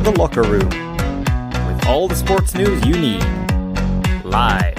The Locker Room, with all the sports news you need, live.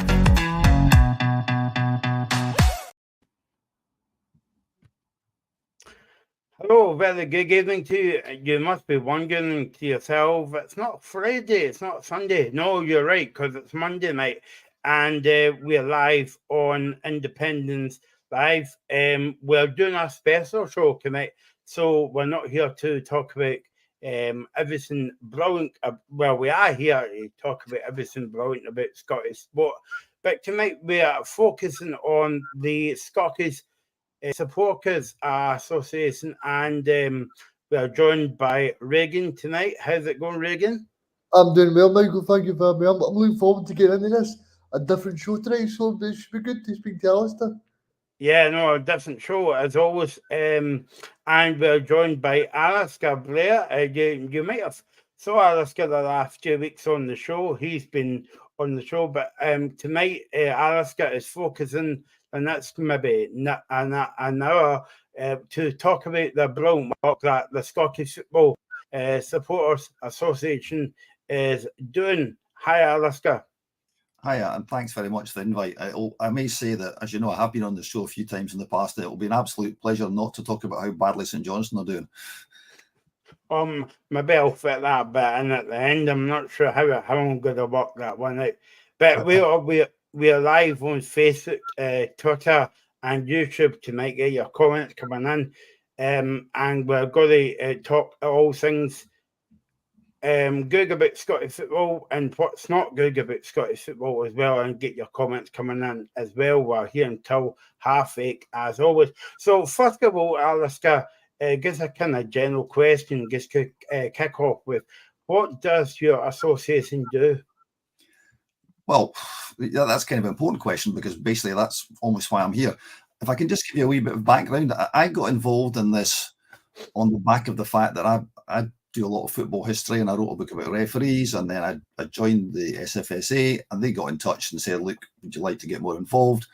Hello, very good evening to you. You must be wondering to yourself, it's not Friday, it's not Sunday. No, you're right, because it's Monday night, and we're live on Independence Live. We're doing a special show tonight, so we're not here to talk about everything brilliant. Well, we are here to talk about everything brilliant about Scottish sport, but tonight we are focusing on the Scottish Supporters Association, and we are joined by Reagan tonight. How's it going, Reagan? I'm doing well, Michael. Thank you for having me. I'm looking forward to getting into this. A different show tonight, so it should be good to speak to Alistair. Yeah, no, a different show as always. And we're joined by Alistair Blair. You might have saw Alistair the last few weeks on the show. He's been on the show, but tonight Alistair is focusing, and that's maybe an hour to talk about the brilliant work that the Scottish Football Supporters Association is doing. Hi, Alistair. Hiya, and thanks very much for the invite. I may say that, as you know, I have been on the show a few times in the past. It will be an absolute pleasure not to talk about how badly St Johnstone are doing. Maybe I'll fit that bit in at the end. I'm not sure how I'm going to work that one out. But we are live on Facebook, Twitter, and YouTube tonight. Get your comments coming in, and we're going to talk all things good about Scottish football and what's not good about Scottish football as well, and get your comments coming in as well. We're here until 8:30 as always. So first of all, Alistair, just a kind of general question, just to kick off with, what does your association do? Well, yeah, that's kind of an important question, because basically that's almost why I'm here. If I can just give you a wee bit of background, I got involved in this on the back of the fact that I do a lot of football history, and I wrote a book about referees, and then I joined the SFSA, and they got in touch and said, look, would you like to get more involved?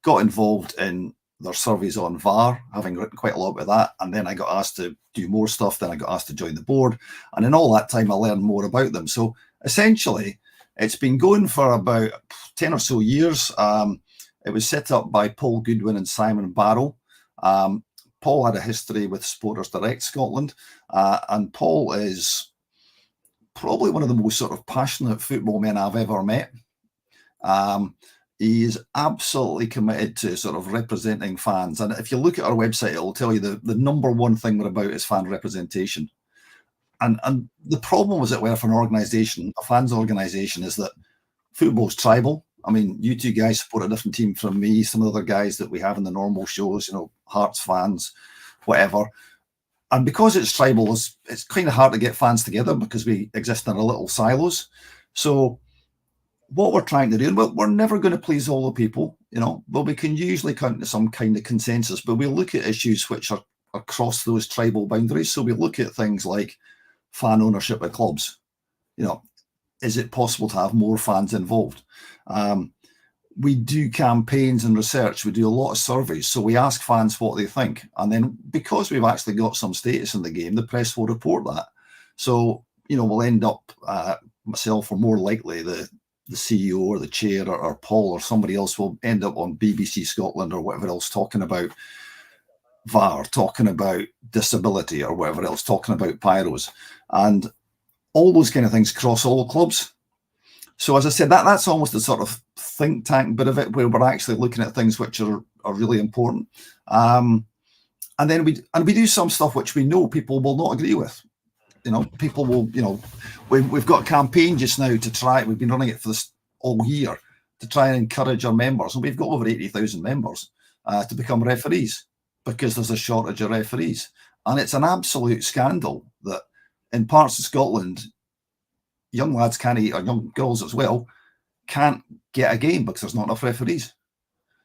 Got involved in their surveys on VAR, having written quite a lot about that, and then I got asked to do more stuff. Then I got asked to join the board, and in all that time I learned more about them. So essentially it's been going for about 10 or so years. It was set up by Paul Goodwin and Simon Barrow. Paul had a history with Supporters Direct Scotland, and Paul is probably one of the most sort of passionate football men I've ever met. He is absolutely committed to sort of representing fans. And if you look at our website, it'll tell you the number one thing we're about is fan representation. And the problem was that we're for an organisation, a fans organisation, is that football's tribal. I mean, you two guys support a different team from me. Some of the other guys that we have in the normal shows, you know, Hearts fans, whatever. And because it's tribal, it's kind of hard to get fans together because we exist in our little silos. So what we're trying to do, and we're never going to please all the people, you know, but we can usually come to some kind of consensus. But we look at issues which are across those tribal boundaries. So we look at things like fan ownership at clubs. You know, is it possible to have more fans involved? We do campaigns and research. We do a lot of surveys. So we ask fans what they think. And then because we've actually got some status in the game, the press will report that. So, you know, we'll end up, myself or more likely the CEO or the chair or Paul or somebody else will end up on BBC Scotland or whatever else talking about VAR, talking about disability or whatever else, talking about pyros. And all those kind of things cross all clubs. So as I said, that's almost the sort of think tank bit of it, where we're actually looking at things which are really important. And then we do some stuff which we know people will not agree with. You know, people will, you know, we've got a campaign just now to try, we've been running it for this all year, to try and encourage our members. And we've got over 80,000 members to become referees, because there's a shortage of referees. And it's an absolute scandal that in parts of Scotland, young lads can't eat, or young girls as well, can't get a game because there's not enough referees.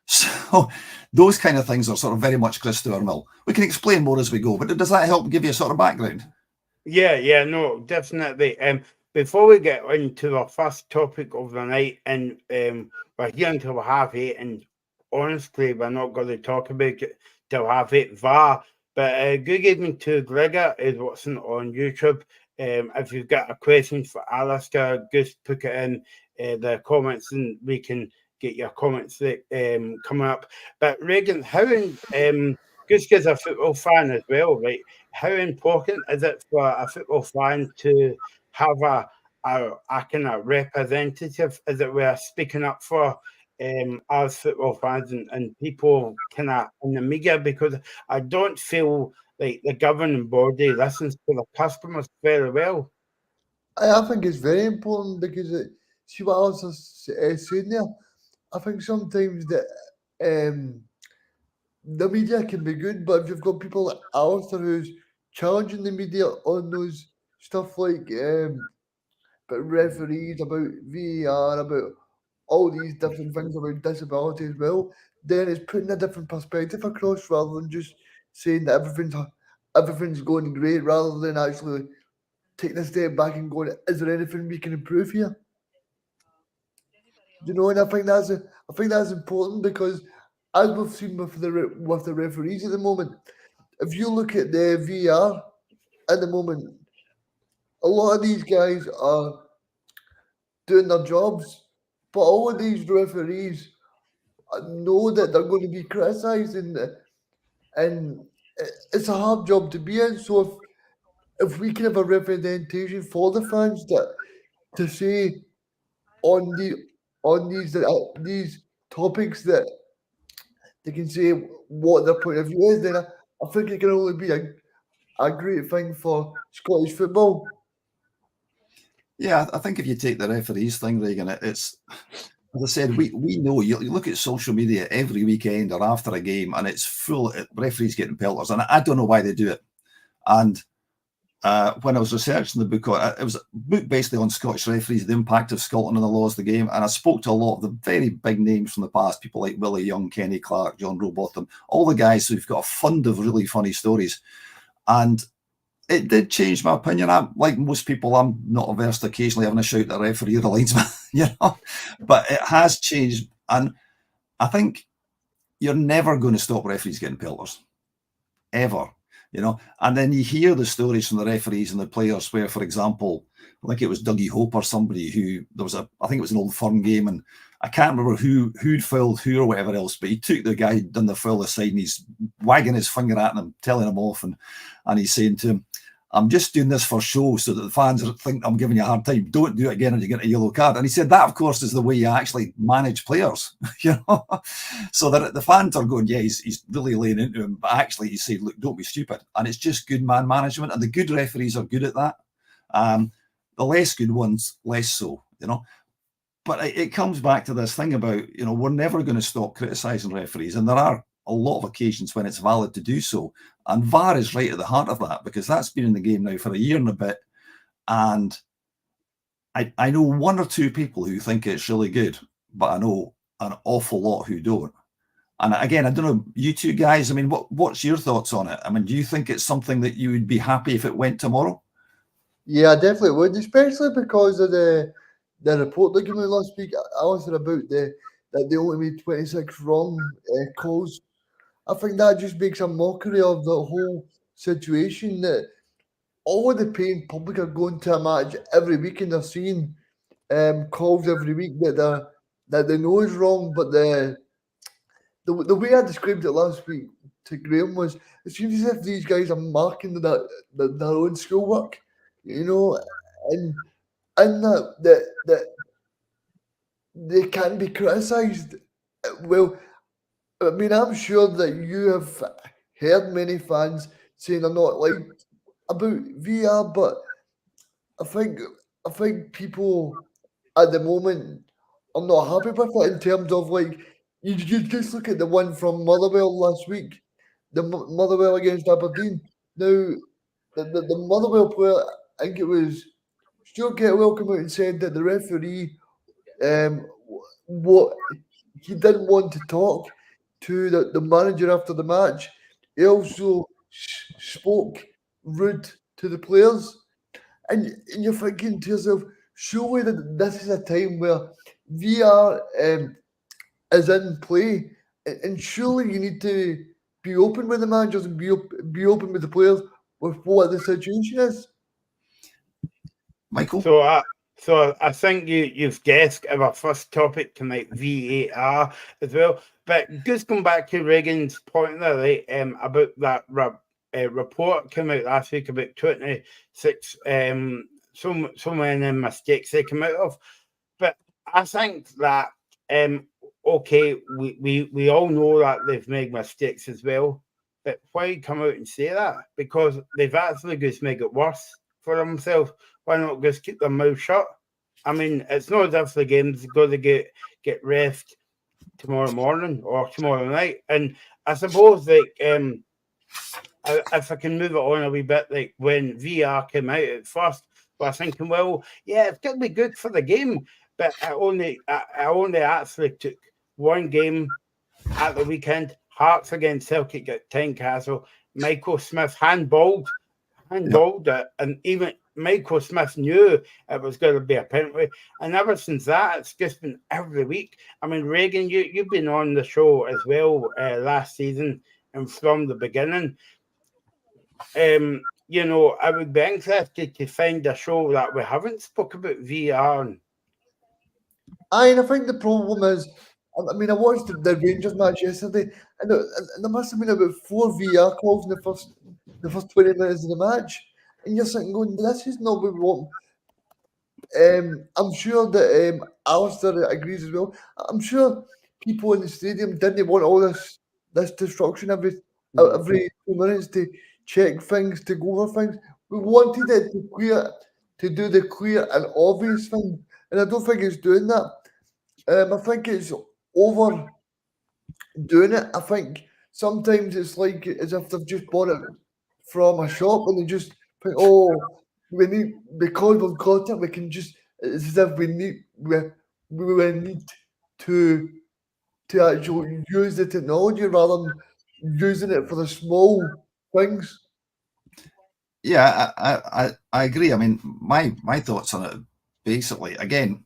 So those kind of things are sort of very much grist to our mill. We can explain more as we go, but does that help give you a sort of background? Yeah, no, definitely. Before we get into the first topic of the night, and we're here until 8:30, and honestly, we're not going to talk about it till 8:30 VAR. But good evening to Gregor, is watching on YouTube. If you've got a question for Alistair, just put it in the comments and we can get your comments coming up. But Reagan, just as a football fan as well, right? How important is it for a football fan to have a kind of representative, as it were, speaking up for us football fans and people kind of in the media? Because I don't feel like the governing body listens to the customers very well. I think it's very important because see what I was saying there. I think sometimes that the media can be good, but if you've got people like Alistair who's challenging the media on those stuff like about referees, about VAR, about all these different things about disability as well, then it's putting a different perspective across rather than just saying that everything's going great, rather than actually taking a step back and going, is there anything we can improve here? You know, and I think that's important because as we've seen with the referees at the moment, if you look at the VR at the moment, a lot of these guys are doing their jobs, but all of these referees know that they're going to be criticised, and it's a hard job to be in. So if we can have a representation for the fans that to say on these topics that they can say what their point of view is, then I think it can only be a great thing for Scottish football. Yeah, I think if you take the referees thing, Reagan, it's, as I said, we know, you look at social media every weekend or after a game and it's full of referees getting pelters, and I don't know why they do it. And when I was researching the book, it was a book basically on Scottish referees, the impact of Scotland on the laws of the game, and I spoke to a lot of the very big names from the past, people like Willie Young, Kenny Clark, John Rowbotham, all the guys who've got a fund of really funny stories. And it did change my opinion. I'm like most people, I'm not averse to occasionally having a shout at a referee or a linesman, you know, but it has changed. And I think you're never going to stop referees getting pelters, ever, you know. And then you hear the stories from the referees and the players where, for example, I think it was Dougie Hope or somebody who, I think it was an Old Firm game, and I can't remember who'd fouled who or whatever else, but he took the guy who'd done the foul aside and he's wagging his finger at him, telling him off, and he's saying to him, I'm just doing this for show so that the fans think I'm giving you a hard time. Don't do it again and you get a yellow card. And he said that, of course, is the way you actually manage players, you know, so that the fans are going, yeah, he's really laying into him. But actually, he's saying, look, don't be stupid. And it's just good man management. And the good referees are good at that. The less good ones, less so, you know. But it comes back to this thing about, you know, we're never going to stop criticising referees. And there are a lot of occasions when it's valid to do so. And VAR is right at the heart of that, because that's been in the game now for a year and a bit. And I know one or two people who think it's really good, but I know an awful lot who don't. And again, I don't know, you two guys, I mean, what's your thoughts on it? I mean, do you think it's something that you would be happy if it went tomorrow? Yeah, I definitely would, especially because of the report that came out last week, Alistair, about that they only made 26 wrong calls. I think that just makes a mockery of the whole situation, that all of the paying public are going to a match every week and they're seeing calls every week that they know is wrong. But the way I described it last week to Graham was, it seems as if these guys are marking their own schoolwork, you know, and that they can be criticised. Well, I mean, I'm sure that you have heard many fans saying they're not liked about VR, but I think people at the moment are not happy with it, in terms of, like, you just look at the one from Motherwell last week, the Motherwell against Aberdeen. Now, the Motherwell player, I think it was Stuart Getwell, came out and said that the referee, what he didn't want to talk to the manager after the match. He also spoke rude to the players. And you're thinking to yourself, surely that this is a time where VR is in play, and surely you need to be open with the managers and be open with the players with what the situation is. Michael? So I think you've guessed our first topic tonight, VAR as well. But just going back to Reagan's point there, right, about that report came out last week about 26 so many mistakes they come out of. But I think that okay, we all know that they've made mistakes as well. But why come out and say that? Because they've actually just made it worse for themselves. Why not just keep their mouth shut? I mean, it's not as if the game's going to get refed tomorrow morning or tomorrow night. And I suppose, like, if I can move it on a wee bit, like when VR came out at first, I was thinking, well, yeah, it's going to be good for the game. But I only actually took one game at the weekend, Hearts against Celtic at Tynecastle. Michael Smith handballed it, and even Michael Smith knew it was going to be a penalty. And ever since that, it's just been every week. I mean, Reagan, you've been on the show as well last season, and from the beginning. You know, I would be interested to find a show that we haven't spoke about VR. I think the problem is, I mean, I watched the Rangers match yesterday, and there must have been about 4 VR calls in the first 20 minutes of the match, and you're sitting going, this is not what we want. I'm sure that Alistair agrees as well. I'm sure people in the stadium didn't want all this destruction every 2 minutes to check things, to go over things. We wanted it to do the clear and obvious thing, and I don't think it's doing that. I think it's overdoing it. I think sometimes it's like as if they've just bought it from a shop and they just think, oh, we need, because we've got it, we can just, it's as if we need to actually use the technology rather than using it for the small things. Yeah, I agree. I mean, my thoughts on it, basically, again,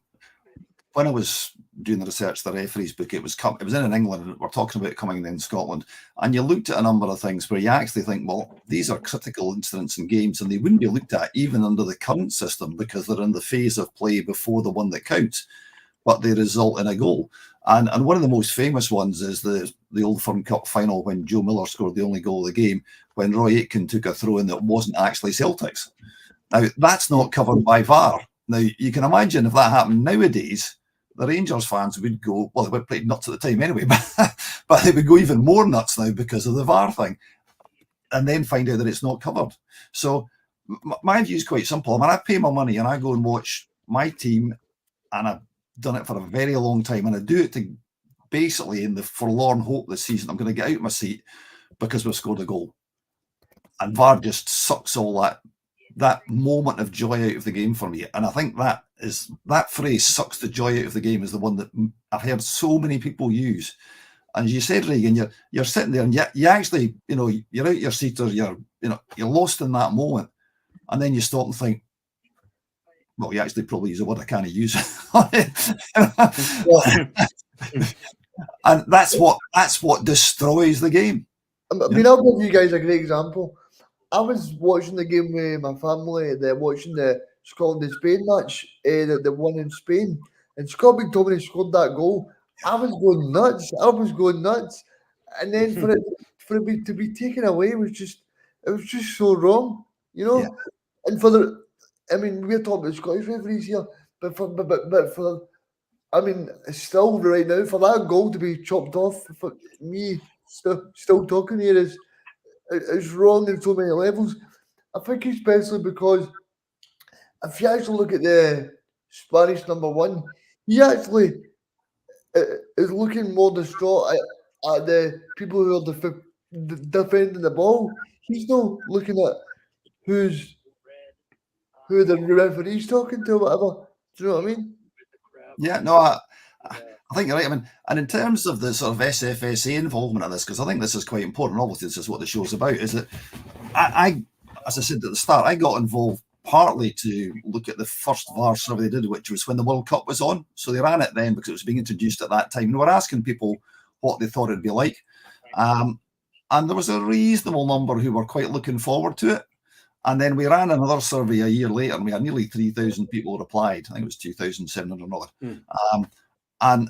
when I was doing the research for the referees book, it was in England, and we're talking about it coming in Scotland, and you looked at a number of things where you actually think, well, these are critical incidents in games, and they wouldn't be looked at even under the current system because they're in the phase of play before the one that counts, but they result in a goal. And one of the most famous ones is the Old Firm Cup final when Joe Miller scored the only goal of the game, when Roy Aitken took a throw in that wasn't actually Celtic's. Now, that's not covered by VAR. Now, you can imagine if that happened nowadays, the Rangers fans would go, well, they were playing nuts at the time anyway, but they would go even more nuts now because of the VAR thing, and then find out that it's not covered. So my view is quite simple. I mean, I pay my money and I go and watch my team, and I've done it for a very long time, and I do it to basically in the forlorn hope this season I'm going to get out of my seat because we've scored a goal. And VAR just sucks all that moment of joy out of the game for me. And I think that phrase, sucks the joy out of the game, is the one that I've heard so many people use. And as you said, Reagan, you're sitting there and you actually, you're out your seat, or you're lost in that moment. And then you stop and think, well, you actually probably use a word I can't use. And that's what destroys the game. I mean, I'll give you guys a great example. I was watching the game with my family. They're watching the Scotland and Spain match, the one in Spain, and Scott McTominay scored that goal. I was going nuts. And then for it to be taken away was just so wrong, Yeah. And we're talking about Scottish referees here, but for I mean, still right now, for that goal to be chopped off, for me still talking here is wrong in so many levels. I think especially because if you actually look at the Spanish number 1, he actually is looking more distraught at the people who are defending the ball. He's not looking at who the referee's talking to or whatever. Do you know what I mean? Yeah, no, I think you're right. I mean, and in terms of the sort of SFSA involvement in this, because I think this is quite important, obviously this is what the show's about, is that I as I said at the start, I got involved partly to look at the first VAR survey they did, which was when the World Cup was on. So they ran it then because it was being introduced at that time. And we were asking people what they thought it'd be like. And there was a reasonable number who were quite looking forward to it. And then we ran another survey a year later, and we had nearly 3,000 people replied. I think it was 2,700. And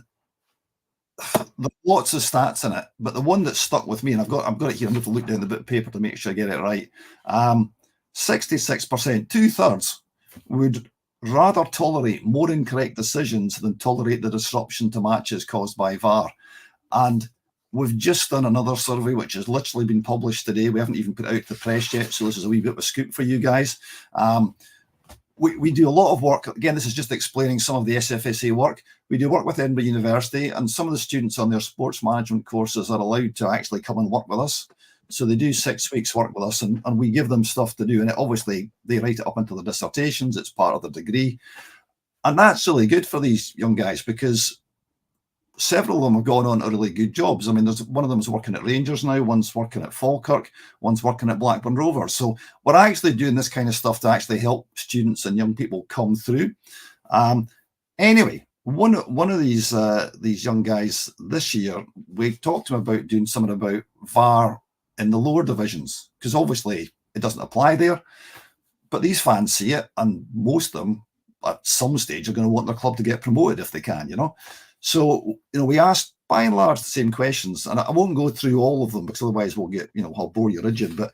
there's lots of stats in it, but the one that stuck with me, and I've got it here. I'm going to look down the bit of paper to make sure I get it right. 66%, 2/3, would rather tolerate more incorrect decisions than tolerate the disruption to matches caused by VAR. And we've just done another survey, which has literally been published today. We haven't even put it out to the press yet, so this is a wee bit of a scoop for you guys. We do a lot of work. Again, this is just explaining some of the SFSA work. We do work with Edinburgh University, and some of the students on their sports management courses are allowed to actually come and work with us. So they do 6 weeks work with us, and we give them stuff to do. And obviously, they write it up into their dissertations. It's part of the degree. And that's really good for these young guys, because several of them have gone on to really good jobs. I mean, there's one of them is working at Rangers now, one's working at Falkirk, one's working at Blackburn Rovers. So we're actually doing this kind of stuff to actually help students and young people come through. Anyway, one of these young guys this year, we talked to him about doing something about VAR in the lower divisions, because obviously it doesn't apply there. But these fans see it, and most of them at some stage are going to want their club to get promoted if they can, you know. So, we asked by and large the same questions, and I won't go through all of them because otherwise we'll get, I'll bore you rigid. But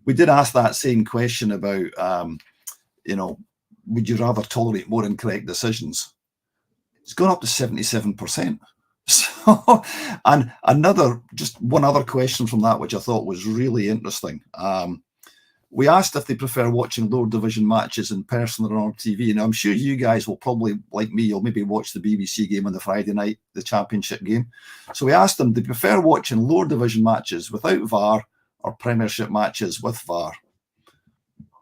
we did ask that same question about, would you rather tolerate more incorrect decisions? It's gone up to 77%. So, and one other question from that, which I thought was really interesting. We asked if they prefer watching lower division matches in person or on TV. And I'm sure you guys will probably, like me, you'll maybe watch the BBC game on the Friday night, the championship game. So we asked them, do they prefer watching lower division matches without VAR or Premiership matches with VAR?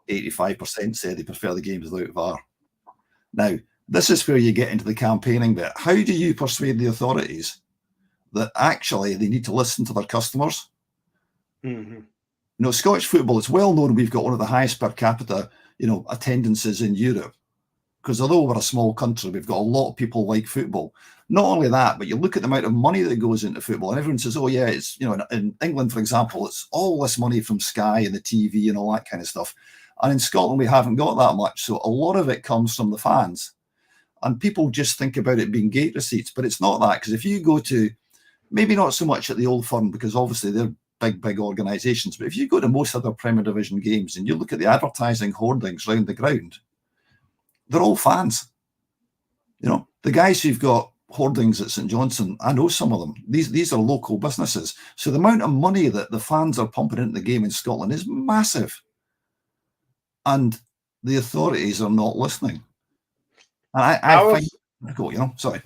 85% said they prefer the games without VAR. Now, this is where you get into the campaigning bit. How do you persuade the authorities that actually they need to listen to their customers? Scottish football, it's well known we've got one of the highest per capita, attendances in Europe. Because although we're a small country, we've got a lot of people like football. Not only that, but you look at the amount of money that goes into football, and everyone says, oh yeah, it's, in England, for example, it's all this money from Sky and the TV and all that kind of stuff. And in Scotland, we haven't got that much. So a lot of it comes from the fans. And people just think about it being gate receipts, but it's not that. Because if you go to, maybe not so much at the Old Firm, because obviously they're big organisations, but if you go to most other Premier Division games and you look at the advertising hoardings around the ground, they're all fans. The guys who've got hoardings at St Johnstone, I know some of them. These are local businesses. So the amount of money that the fans are pumping into the game in Scotland is massive. And the authorities are not listening. And sorry.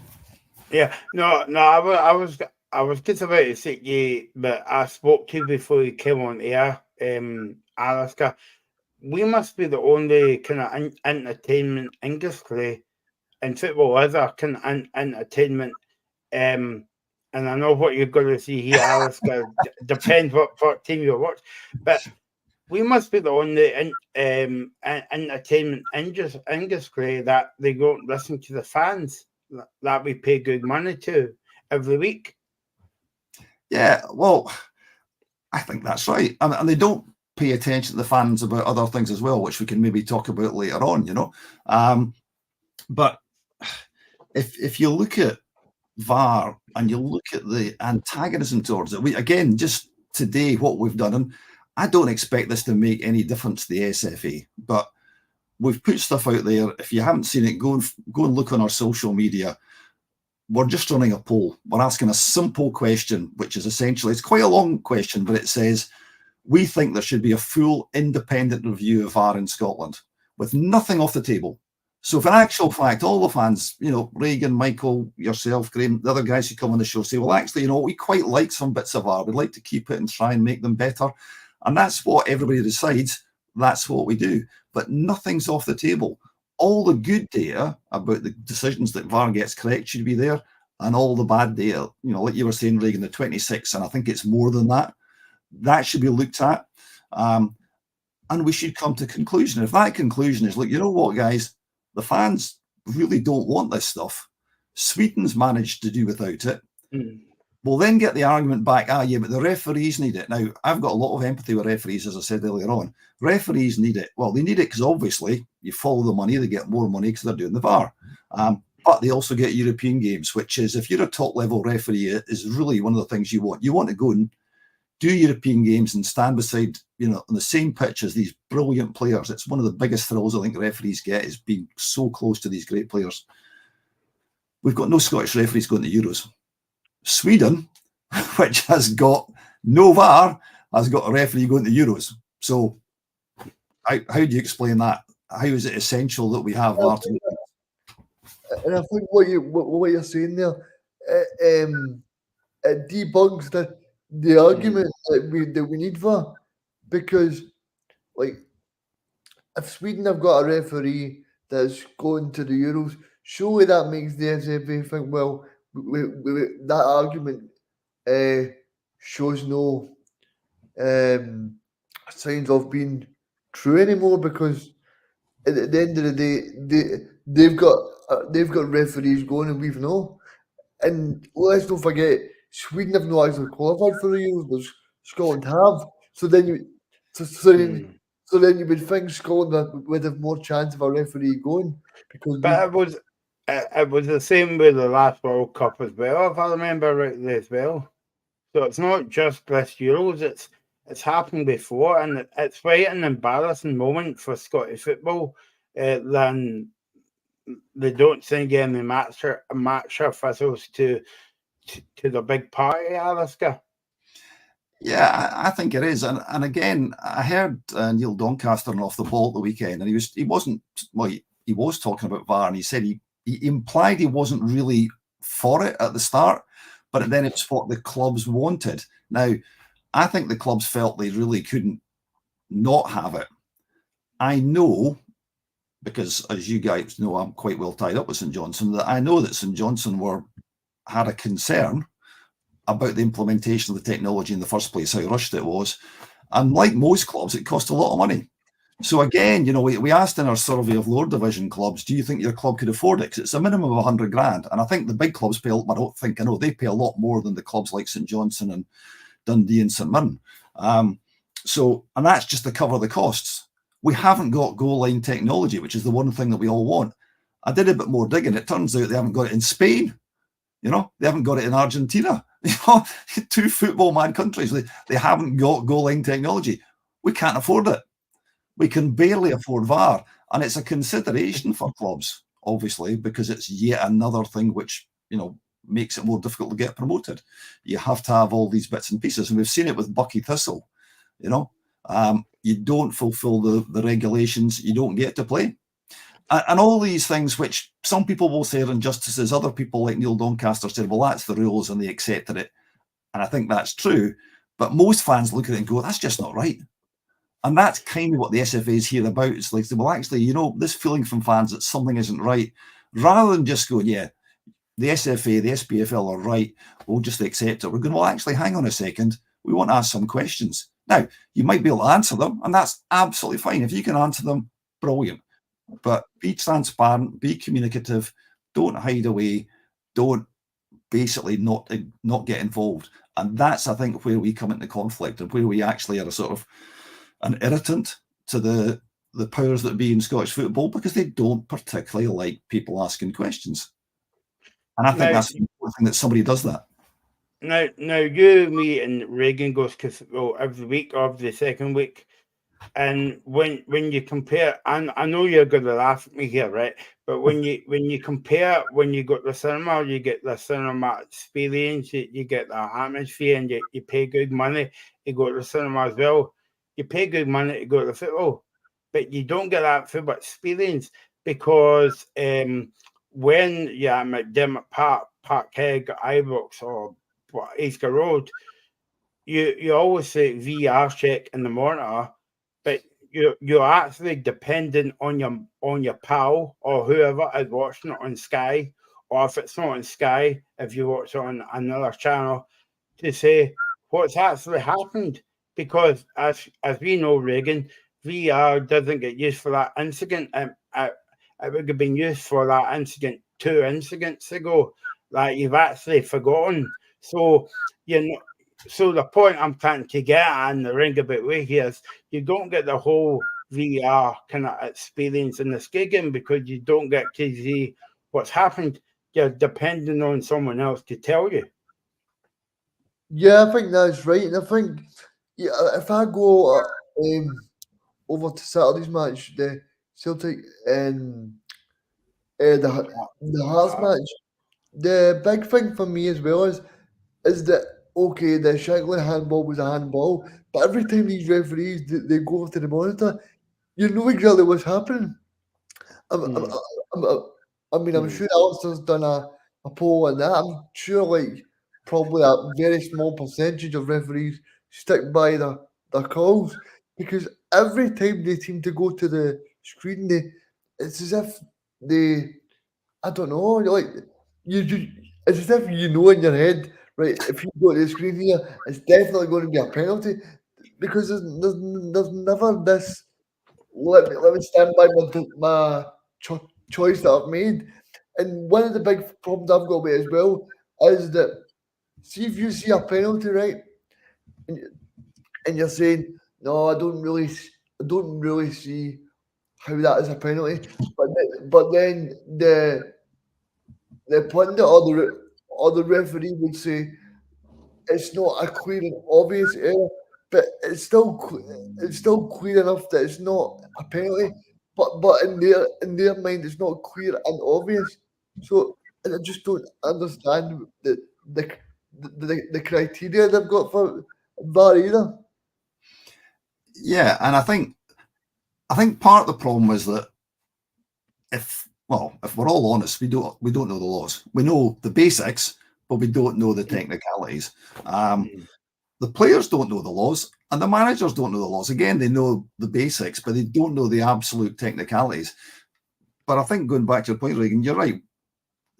Yeah, no, I was just about to say to you, but I spoke to you before you came on air, Alaska. We must be the only kind of entertainment industry, and football is a kind of entertainment. And I know what you're going to see here, Alaska. Depends what team you watch, but we must be the only entertainment industry that they don't listen to the fans that we pay good money to every week. Yeah, well, I think that's right. And they don't pay attention to the fans about other things as well, which we can maybe talk about later on, But if you look at VAR and you look at the antagonism towards it, again, just today, what we've done, and I don't expect this to make any difference to the SFA, but we've put stuff out there. If you haven't seen it, go and look on our social media. We're just running a poll. We're asking a simple question, which is essentially, it's quite a long question, but it says, we think there should be a full independent review of VAR in Scotland with nothing off the table. So if in actual fact, all the fans, Reagan, Michael, yourself, Graham, the other guys who come on the show say, well, actually, we quite like some bits of VAR. We'd like to keep it and try and make them better. And that's what everybody decides. That's what we do. But nothing's off the table. All the good data about the decisions that VAR gets correct should be there, and all the bad data, like you were saying, Reagan, the 26, and I think it's more than that, that should be looked at. And we should come to a conclusion. If that conclusion is, look, you know what, guys, the fans really don't want this stuff. Sweden's managed to do without it. we'll then get the argument back, yeah, but the referees need it. Now, I've got a lot of empathy with referees, as I said earlier on. Referees need it. Well, they need it because obviously you follow the money, they get more money because they're doing the VAR. But they also get European games, which is, if you're a top-level referee, is really one of the things you want. You want to go and do European games and stand beside, on the same pitch as these brilliant players. It's one of the biggest thrills I think referees get, is being so close to these great players. We've got no Scottish referees going to Euros. Sweden, which has got no VAR, has got a referee going to Euros. So how do you explain that? How is it essential that we have VAR? And I think what you're saying there, it debunks the argument that we need VAR, because like, if Sweden have got a referee that's going to the Euros, surely that makes the SFA think, well, that argument shows no signs of being true anymore, because at the end of the day, they've got referees going and we've no. And let's not forget, Sweden have not actually qualified for the Euros, but Scotland have. So then you would think Scotland would have more chance of a referee going, because. But it was the same with the last World Cup as well, if I remember rightly as well. So it's not just this Euros; it's happened before, and it's quite an embarrassing moment for Scottish football. Then they don't send any match officials to the big party, Alistair. Yeah, I think it is, and again, I heard Neil Doncaster off the ball at the weekend, and he was talking about VAR, and he said he implied he wasn't really for it at the start, but then it's what the clubs wanted. Now, I think the clubs felt they really couldn't not have it. I know, because as you guys know, I'm quite well tied up with St Johnstone, that I know that St Johnstone had a concern about the implementation of the technology in the first place, how rushed it was. And like most clubs, it cost a lot of money. So again, we asked in our survey of lower division clubs, do you think your club could afford it? Because it's a minimum of 100 grand. And I think the big clubs pay, they pay a lot more than the clubs like St Johnstone and Dundee and St Mirren. And that's just to cover the costs. We haven't got goal line technology, which is the one thing that we all want. I did a bit more digging. It turns out they haven't got it in Spain. They haven't got it in Argentina. Two football mad countries. They haven't got goal line technology. We can't afford it. We can barely afford VAR. And it's a consideration for clubs, obviously, because it's yet another thing which, makes it more difficult to get promoted. You have to have all these bits and pieces. And we've seen it with Bucky Thistle. You don't fulfill the regulations, you don't get to play. And all these things, which some people will say are injustices, other people like Neil Doncaster said, well, that's the rules and they accepted it. And I think that's true. But most fans look at it and go, that's just not right. And that's kind of what the SFA is here about. It's like, well, actually, this feeling from fans that something isn't right, rather than just go, yeah, the SFA, the SPFL are right, we'll just accept it. We're going, well, actually, hang on a second. We want to ask some questions. Now, you might be able to answer them, and that's absolutely fine. If you can answer them, brilliant. But be transparent, be communicative, don't hide away, don't basically not get involved. And that's, I think, where we come into conflict and where we actually are a sort of an irritant to the powers that be in Scottish football, because they don't particularly like people asking questions. And I think that's the important thing, that somebody does that. Now you, me, and Reagan goes every week of the second week. And when you compare, and I know you're going to laugh at me here, right? But when you compare, when you go to the cinema, you get the cinema experience, you get the atmosphere, and you pay good money. You go to the cinema as well. You pay good money to go to the football, but you don't get that football experience, because when you're at McDermott Park, Parkhead, Ibrox, or Easter Road, you always say VR check in the monitor, but you're actually dependent on your pal or whoever is watching it on Sky, or if it's not on Sky, if you watch it on another channel, to say what's actually happened. Because as we know, Reagan, VR doesn't get used for that incident. It would have been used for that incident 2 incidents ago. Like, you've actually forgotten. So so the point I'm trying to get at in the roundabout way here is you don't get the whole VR kind of experience in this gigging because you don't get to see what's happened. You're depending on someone else to tell you. Yeah, I think that's right. And I think if I go over to Saturday's match, the Celtic and the Hearts match, the big thing for me as well is that okay, the Shankland handball was a handball, but every time these referees they go over to the monitor, you know exactly what's happening. I mean, I'm sure Alistair's done a poll on that. I'm sure, like, probably a very small percentage of referees stick by their calls because every time they seem to go to the screen, it's as if I don't know, like, it's as if you know in your head, right, if you go to the screen here, it's definitely going to be a penalty because there's never this let me stand by my choice that I've made. And one of the big problems I've got with it as well is that see if you see a penalty, right, and you're saying, no, I don't really see how that is a penalty, but then the pundit or the referee would say it's not a clear and obvious error, but it's still clear enough that it's not a penalty. But in their mind, it's not clear and obvious. So and I just don't understand the criteria they've got for VAR either. Yeah, and I think part of the problem is that if we're all honest, we don't know the laws. We know the basics, but we don't know the technicalities. The players don't know the laws, and the managers don't know the laws. Again, they know the basics, but they don't know the absolute technicalities. But I think going back to your point, Reagan, you're right.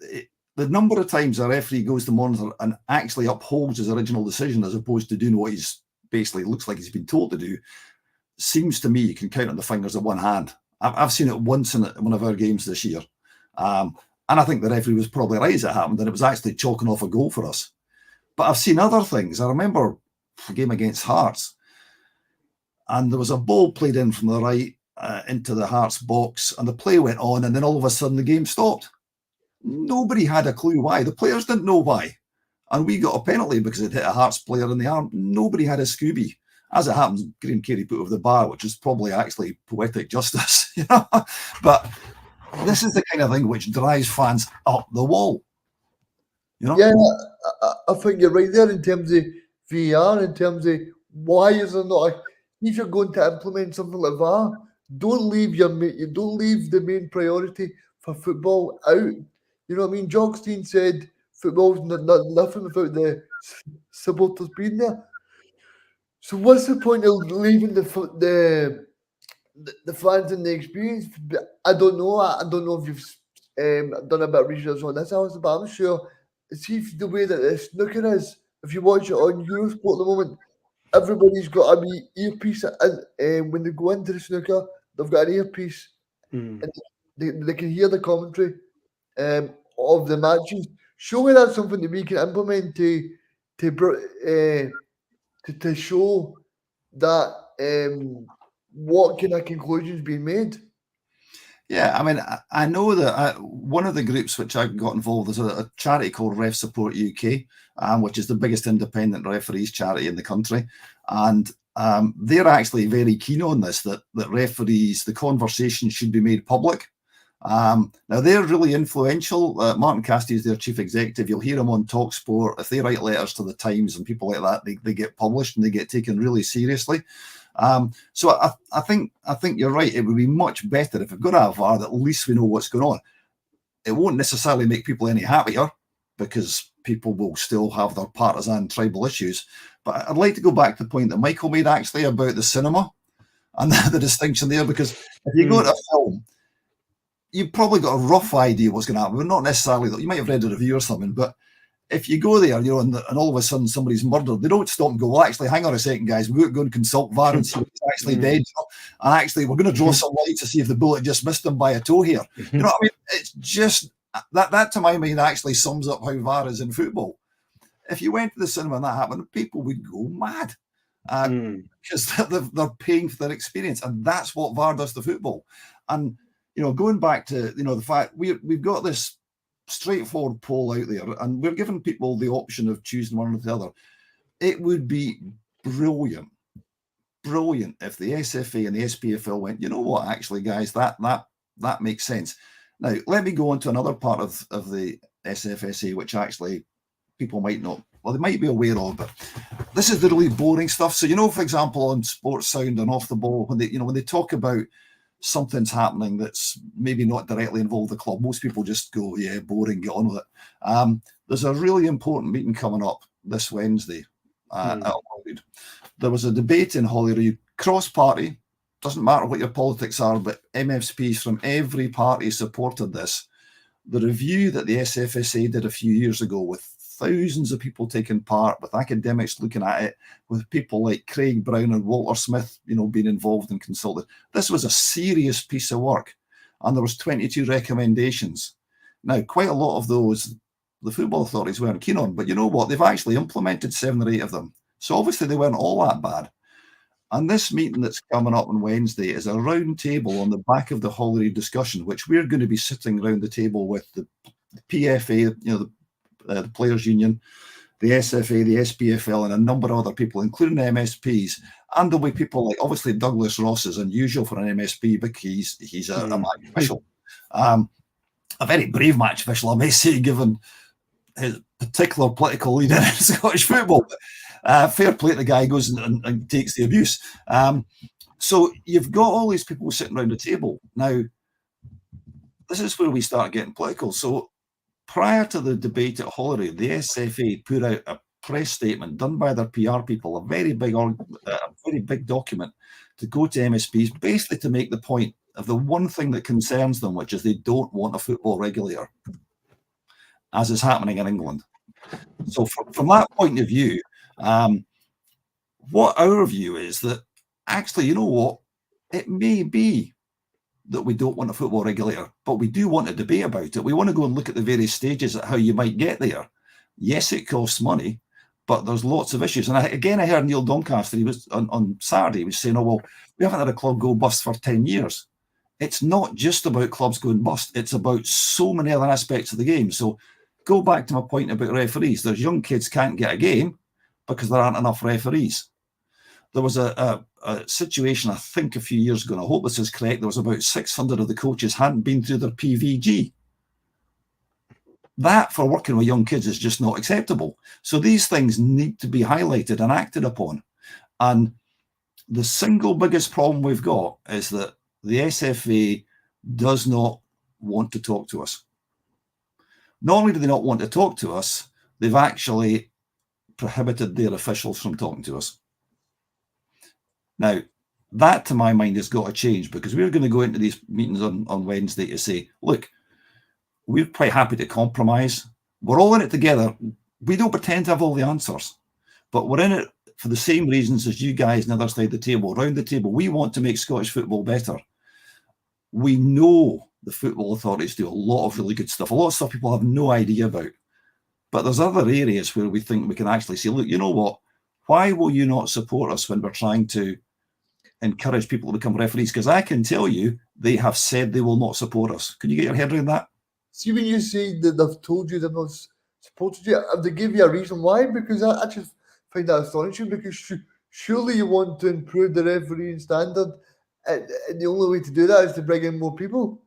The number of times a referee goes to monitor and actually upholds his original decision as opposed to doing what he's basically looks like he's been told to do seems to me you can count on the fingers of one hand. I've seen it once in one of our games this year. And I think the referee was probably right as it happened, and it was actually chalking off a goal for us. But I've seen other things. I remember a game against Hearts, and there was a ball played in from the right into the Hearts box, and the play went on, and then all of a sudden the game stopped. Nobody had a clue why. The players didn't know why. And we got a penalty because it hit a Hearts player in the arm. Nobody had a Scooby. As it happens, Graham Carey put over the bar, which is probably actually poetic justice, you know. But this is the kind of thing which drives fans up the wall. You know? Yeah, I think you're right there in terms of VAR, in terms of why is there not if you're going to implement something like VAR, don't leave the main priority for football out. You know what I mean? Jogstein said football's nothing without the supporters being there. So what's the point of leaving the fans and the experience? I don't know. I don't know if you've done a bit of research on this, Alistair, but I'm sure. See if the way that the snooker is. If you watch it on Eurosport at the moment, everybody's got a wee earpiece, and when they go into the snooker, they've got an earpiece, and they can hear the commentary of the matches. Surely that's something that we can implement to show that what kind of conclusions being made. Yeah, I mean, I know that one of the groups which I got involved is a charity called Ref Support UK, which is the biggest independent referees charity in the country. And they're actually very keen on this, that referees, the conversation should be made public. Now, they're really influential. Martin Cassidy is their chief executive. You'll hear him on TalkSport. If they write letters to the Times and people like that, they get published and they get taken really seriously. So I think you're right. It would be much better if we've got a VAR that at least we know what's going on. It won't necessarily make people any happier because people will still have their partisan tribal issues. But I'd like to go back to the point that Michael made actually about the cinema and the distinction there, because if you go to a film, you've probably got a rough idea what's going to happen, but not necessarily. You might have read a review or something, but if you go there, and all of a sudden somebody's murdered, they don't stop and go, well, actually, hang on a second, guys, we're going to go and consult VAR and see if he's actually dead. And actually, we're going to draw some light to see if the bullet just missed him by a toe here. You know what I mean? It's just, that to my mind actually sums up how VAR is in football. if you went to the cinema and that happened, people would go mad. Because they're paying for their experience, and that's what VAR does to football. And going back to the fact we've got this straightforward poll out there, and we're giving people the option of choosing one or the other. It would be brilliant if the SFA and the SPFL went, you know what, actually, guys, that makes sense. Now, let me go on to another part of the SFSA, which actually people might not, well, they might be aware of, but this is the really boring stuff. So, for example, on Sports Sound and Off the Ball, when they talk about something's happening that's maybe not directly involved the club, most people just go, yeah, boring, get on with it. There's a really important meeting coming up this Wednesday at Holyrood. There was a debate in Holyrood, cross-party, doesn't matter what your politics are, but MFPs from every party supported this. The review that the SFSA did a few years ago, with thousands of people taking part, with academics looking at it, with people like Craig Brown and Walter Smith, being involved and consulted. This was a serious piece of work, and there was 22 recommendations. Now, quite a lot of those, the football authorities weren't keen on, but you know what? They've actually implemented 7 or 8 of them. So obviously they weren't all that bad. And this meeting that's coming up on Wednesday is a round table on the back of the Holyrood discussion, which we're going to be sitting around the table with the PFA, the Players Union, the SFA, the SPFL, and a number of other people, including MSPs. And there'll be people like, obviously, Douglas Ross is unusual for an MSP because he's a match official. A very brave match official, I may say, given his particular political leader in Scottish football. Fair play to the guy, goes and takes the abuse. So you've got all these people sitting around the table. Now, this is where we start getting political. So prior to the debate at Holyrood, the SFA put out a press statement done by their PR people, a very big document to go to MSPs, basically to make the point of the one thing that concerns them, which is they don't want a football regulator, as is happening in England. So from that point of view, what our view is that actually, you know what, it may be that we don't want a football regulator, but we do want a debate about it. We want to go and look at the various stages at how you might get there. Yes, it costs money, but there's lots of issues. And I heard Neil Doncaster, he was on Saturday, he was saying, oh, well, we haven't had a club go bust for 10 years. It's not just about clubs going bust. It's about so many other aspects of the game. So go back to my point about referees. There's young kids can't get a game because there aren't enough referees. There was a situation, I think, a few years ago, and I hope this is correct, there was about 600 of the coaches hadn't been through their PVG. That, for working with young kids, is just not acceptable. So these things need to be highlighted and acted upon. And the single biggest problem we've got is that the SFA does not want to talk to us. Not only do they not want to talk to us, they've actually prohibited their officials from talking to us. Now, that to my mind has got to change, because we're going to go into these meetings on Wednesday to say, look, we're quite happy to compromise. We're all in it together. We don't pretend to have all the answers, but we're in it for the same reasons as you guys on the other side of the table. Around the table, we want to make Scottish football better. We know the football authorities do a lot of really good stuff, a lot of stuff people have no idea about. But there's other areas where we think we can actually say, look, you know what? Why will you not support us when we're trying to encourage people to become referees? Because I can tell you, they have said they will not support us. Can you get your head around that? See, when you say that they've told you they've not supported you, have they give you a reason why? Because I just find that astonishing, because surely you want to improve the refereeing standard, and the only way to do that is to bring in more people.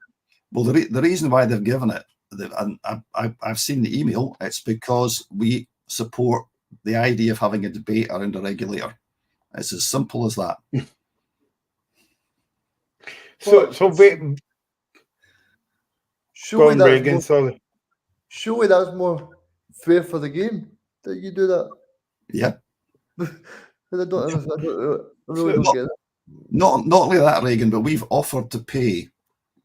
Well, the reason why they've given it, and I've seen the email, it's because we support the idea of having a debate around a regulator. It's as simple as that. Surely that's more fair for the game that you do that. Yeah. I really don't get it. Not only that, Reagan, but we've offered to pay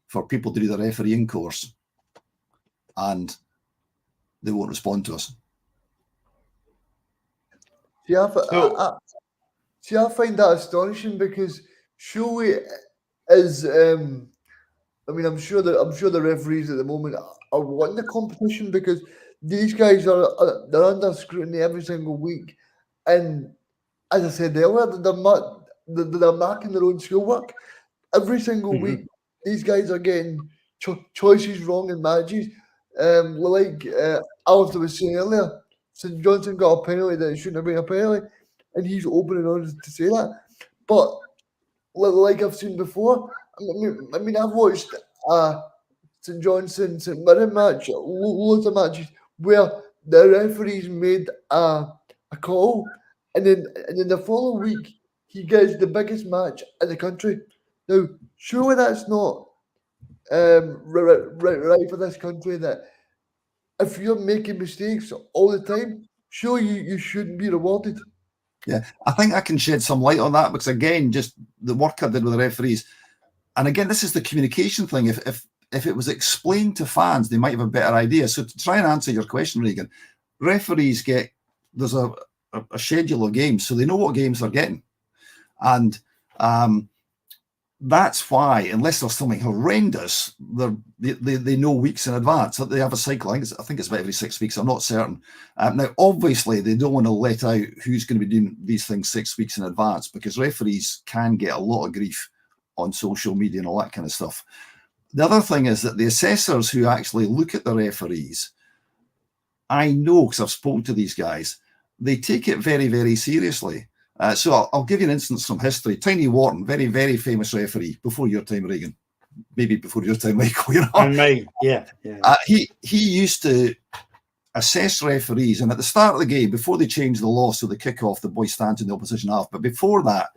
for people to do the refereeing course, and they won't respond to us. I find that astonishing, because surely as I mean, I'm sure the referees at the moment are wanting the competition because these guys they're under scrutiny every single week, and as I said earlier, they're marking their own schoolwork every single Mhm. week. These guys are getting choices wrong in matches. Like Alistair was saying earlier, St Johnson got a penalty that it shouldn't have been a penalty, and he's open and honest to say that. But like I've seen before, I mean I've watched St Johnson St Mirren match, loads of matches where the referees made a call, and then the following week he gets the biggest match in the country. Now, surely that's not right for this country. That if you're making mistakes all the time, sure you shouldn't be rewarded. Yeah, I think I can shed some light on that because again, just the work I did with the referees, and again, this is the communication thing. If it was explained to fans, they might have a better idea. So to try and answer your question, Regan, referees there's a schedule of games, so they know what games they're getting, and that's why, unless there's something horrendous, they know weeks in advance. They have a cycle. I think it's about every 6 weeks. I'm not certain. Now, obviously, they don't want to let out who's going to be doing these things 6 weeks in advance because referees can get a lot of grief on social media and all that kind of stuff. The other thing is that the assessors who actually look at the referees, I know because I've spoken to these guys, they take it very, very seriously. So I'll give you an instance from history. Tiny Wharton, very, very famous referee before your time, Regan. Maybe before your time, Michael. You know, And me, yeah. he used to assess referees, and at the start of the game, before they changed the law, so the kick-off, the boy stands in the opposition half. But before that,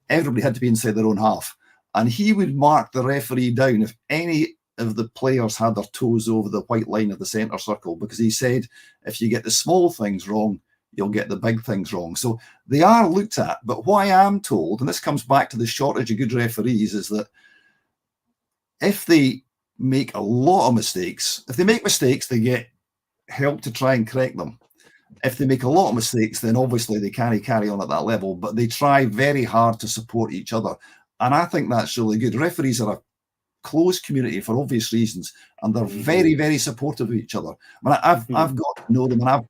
everybody had to be inside their own half, and he would mark the referee down if any of the players had their toes over the white line of the centre circle, because he said if you get the small things wrong, you'll get the big things wrong. So they are looked at. But what I am told, and this comes back to the shortage of good referees, is that if they make a lot of mistakes, if they make mistakes, they get help to try and correct them. If they make a lot of mistakes, then obviously they can't carry on at that level, but they try very hard to support each other. And I think that's really good. Referees are a close community for obvious reasons, and they're very, very supportive of each other. I mean, I've got to know them, and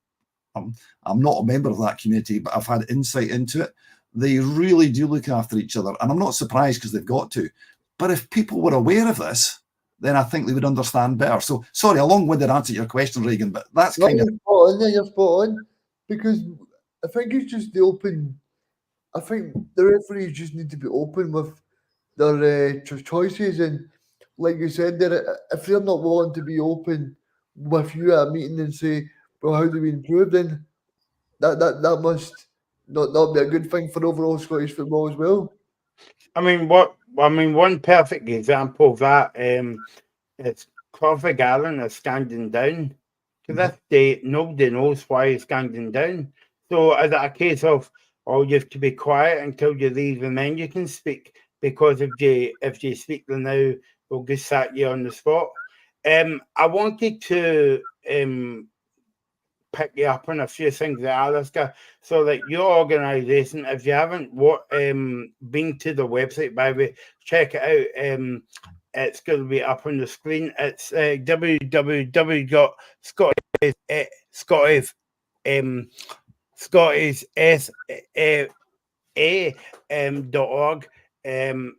I'm not a member of that community, but I've had insight into it. They really do look after each other, and I'm not surprised because they've got to. But if people were aware of this, then I think they would understand better. So, sorry, a long-winded answer to your question, Regan, but that's kind of... You're spot on, because I think it's just the open... I think the referees just need to be open with their choices, and like you said there, if they're not willing to be open with you at a meeting and say, well, how do we improve, then that must not be a good thing for overall Scottish football as well. I mean, one perfect example of that is Crawford Allen is standing down. To this day, nobody knows why he's standing down. So is it a case of, oh, you have to be quiet until you leave and then you can speak? Because if you speak now, we'll just sack you on the spot. I wanted to pick you up on a few things that Alistair. So, like your organisation, if you haven't been to the website, by the way, check it out. It's going to be up on the screen. It's www.scottishSFA.org.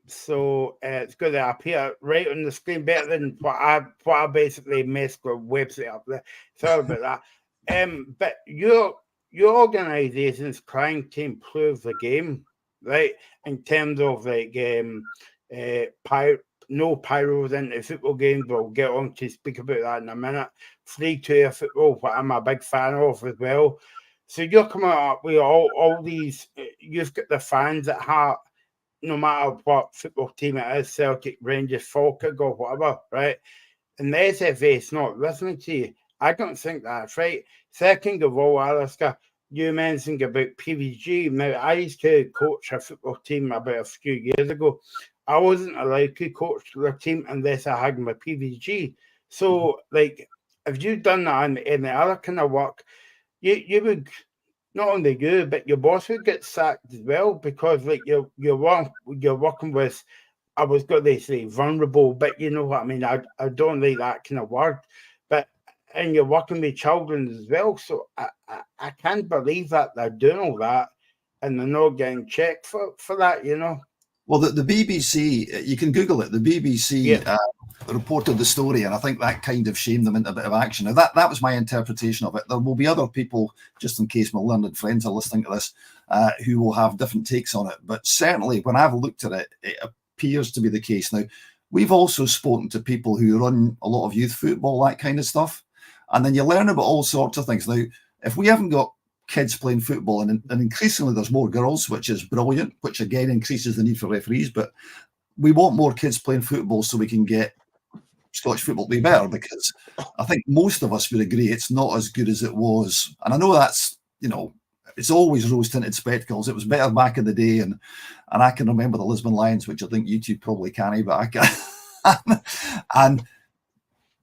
So it's going to appear right on the screen, better than what I basically messed the website up there. Sorry about that. But your organization's trying to improve the game, right? In terms of like no pyros into football games. We'll get on to speak about that in a minute. Free-to-air football, what I'm a big fan of as well. So you're coming up with all these. You've got the fans at heart, no matter what football team it is, Celtic, Rangers, Falkirk, or whatever, right? And the SFA is not listening to you. I don't think that's right. Second of all, Alistair, you mentioned about PVG. Now, I used to coach a football team about a few years ago. I wasn't allowed to coach the team unless I had my PVG. So, like, if you've done that in any other kind of work, you would, not only you, but your boss would get sacked as well, because like you're working with I was going to say vulnerable, but you know what I mean. I don't like that kind of word. But and you're working with children as well, so I can't believe that they're doing all that and they're not getting checked for that. You know. Well, the BBC, you can Google it. The BBC reported the story, and I think that kind of shamed them into a bit of action. Now, that was my interpretation of it. There will be other people, just in case my learned friends are listening to this, who will have different takes on it. But certainly, when I've looked at it, it appears to be the case. Now, we've also spoken to people who run a lot of youth football, that kind of stuff, and then you learn about all sorts of things. Now, if we haven't got kids playing football, and increasingly there's more girls, which is brilliant, which again increases the need for referees, but we want more kids playing football so we can get Scottish football to be better, because I think most of us would agree it's not as good as it was. And I know that's, it's always rose-tinted spectacles. It was better back in the day, and I can remember the Lisbon Lions, which I think you two probably can't, but I can. And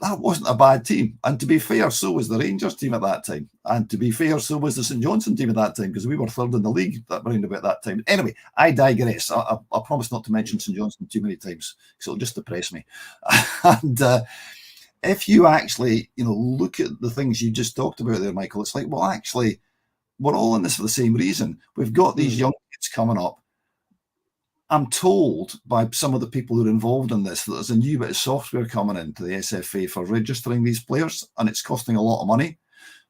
that wasn't a bad team. And to be fair, so was the Rangers team at that time. And to be fair, so was the St Johnstone team at that time, because we were third in the league around about that time. Anyway, I digress. I promise not to mention St Johnstone too many times, because it'll just depress me. And if you actually, look at the things you just talked about there, Michael, it's like, well, actually, we're all in this for the same reason. We've got these young kids coming up. I'm told by some of the people who are involved in this that there's a new bit of software coming into the SFA for registering these players, and it's costing a lot of money.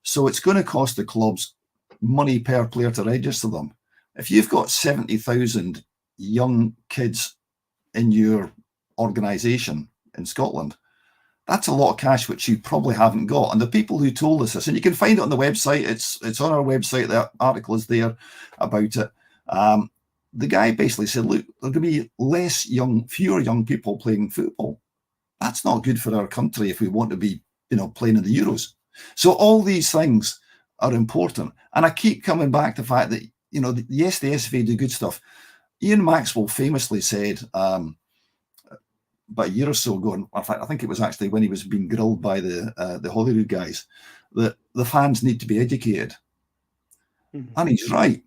So it's going to cost the clubs money per player to register them. If you've got 70,000 young kids in your organisation in Scotland, that's a lot of cash which you probably haven't got. And the people who told us this, and you can find it on the website, it's on our website, the article is there about it. The guy basically said, look, there are going to be fewer young people playing football. That's not good for our country if we want to be, playing in the Euros. So all these things are important. And I keep coming back to the fact that, yes, the SFA do good stuff. Ian Maxwell famously said about a year or so ago, in fact, I think it was actually when he was being grilled by the Holyrood guys, that the fans need to be educated. Mm-hmm. And he's right.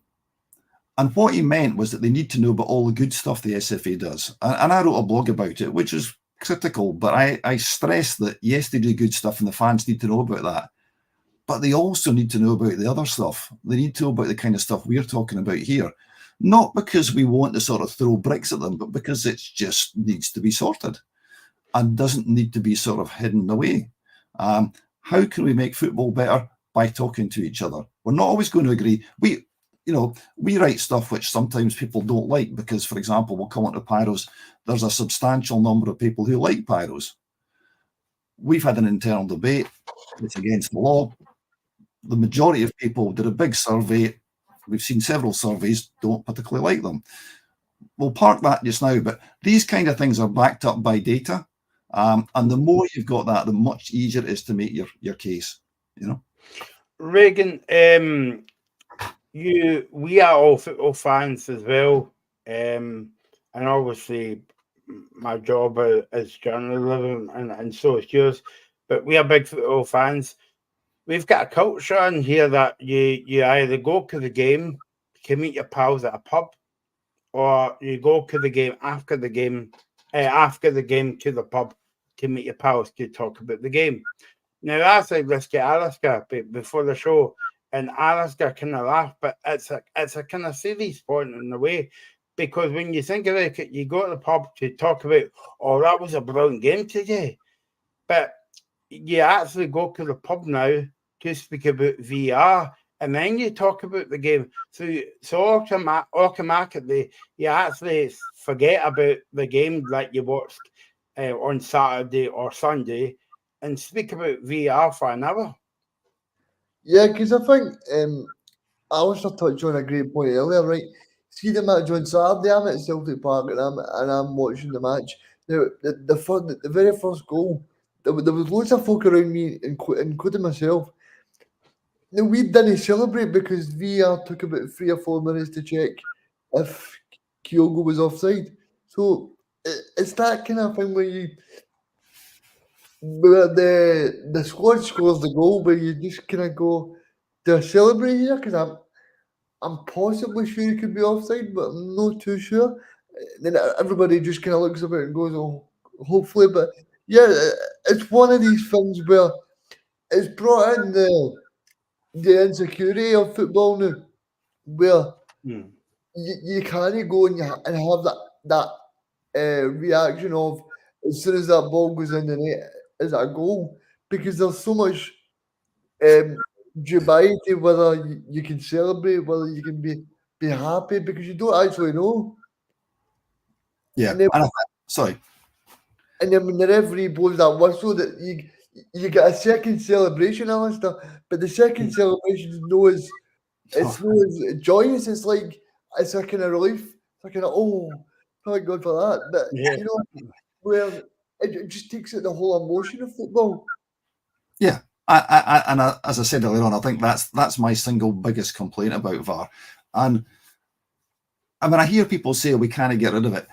And what he meant was that they need to know about all the good stuff the SFA does. And I wrote a blog about it, which is critical, but I stress that, yes, they do good stuff and the fans need to know about that. But they also need to know about the other stuff. They need to know about the kind of stuff we're talking about here. Not because we want to sort of throw bricks at them, but because it just needs to be sorted and doesn't need to be sort of hidden away. How can we make football better? By talking to each other. We're not always going to agree. We write stuff which sometimes people don't like because, for example, we'll come on to Pyros. There's a substantial number of people who like Pyros. We've had an internal debate. It's against the law. The majority of people did a big survey. We've seen several surveys, don't particularly like them. We'll park that just now, but these kind of things are backed up by data. And the more you've got that, the much easier it is to make your case, Regan, we are all football fans as well, and obviously my job is journalism, and so is yours. But we are big football fans. We've got a culture in here that you either go to the game, you can meet your pals at a pub, or you go to the game after the game to the pub to meet your pals to talk about the game. Now, I said, let's get Alaska before the show. And Alaska kind of laughed, but it's a kind of serious point in a way, because when you think about it, you go to the pub to talk about, oh, that was a brilliant game today. But you actually go to the pub now to speak about VR, and then you talk about the game. So automatically, you actually forget about the game that you watched on Saturday or Sunday and speak about VR for an hour. Yeah, because I think Alistair touched on a great point earlier, right? See the match on Saturday, I'm at Celtic Park and I'm watching the match. Now, the very first goal, there was loads of folk around me, including myself. Now, we didn't celebrate because VR took about 3 or 4 minutes to check if Kyogo was offside. So it's that kind of thing where the squad scores the goal, but you just kind of go, do I celebrate here? Because I'm possibly sure he could be offside, but I'm not too sure. Then everybody just kind of looks about and goes, "Oh, hopefully." But yeah, it's one of these things where it's brought in the insecurity of football now, where you can't go and have that reaction of as soon as that ball goes in the net, is it a goal? Because there's so much dubiety whether you can celebrate, whether you can be happy, because you don't actually know. Yeah. And then, Sorry. and then when the referee blows that whistle, that you get a second celebration, Alistair, but the second celebration is no as it's no as joyous. It's like it's a kind of relief. It's like oh, thank God for that. But you know, where it just takes out the whole emotion of football. Yeah, as I said earlier on, I think that's my single biggest complaint about VAR. And I mean, I hear people say we can't get rid of it.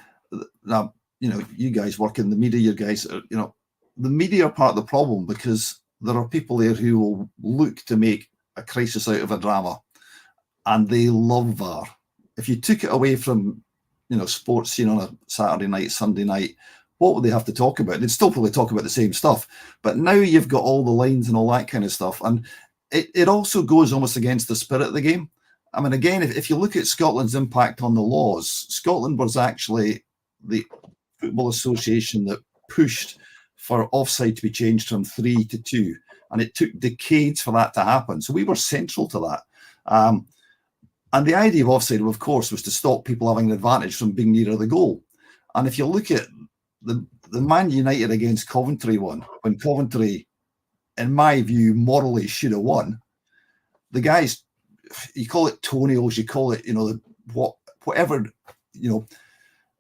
Now, you know, you guys work in the media, you guys, you know, the media are part of the problem because there are people there who will look to make a crisis out of a drama, and they love VAR. If you took it away from, you know, sports scene on a Saturday night, Sunday night, what would they have to talk about? They'd still probably talk about the same stuff. But now you've got all the lines and all that kind of stuff. And it also goes almost against the spirit of the game. I mean, again, if you look at Scotland's impact on the laws, Scotland was actually the Football Association that pushed for offside to be changed from 3 to 2. And it took decades for that to happen. So we were central to that. And the idea of offside, of course, was to stop people having an advantage from being nearer the goal. And if you look at the Man United against Coventry one, when Coventry, in my view, morally should have won, the guys, you call it toenails, you call it, you know, whatever, you know,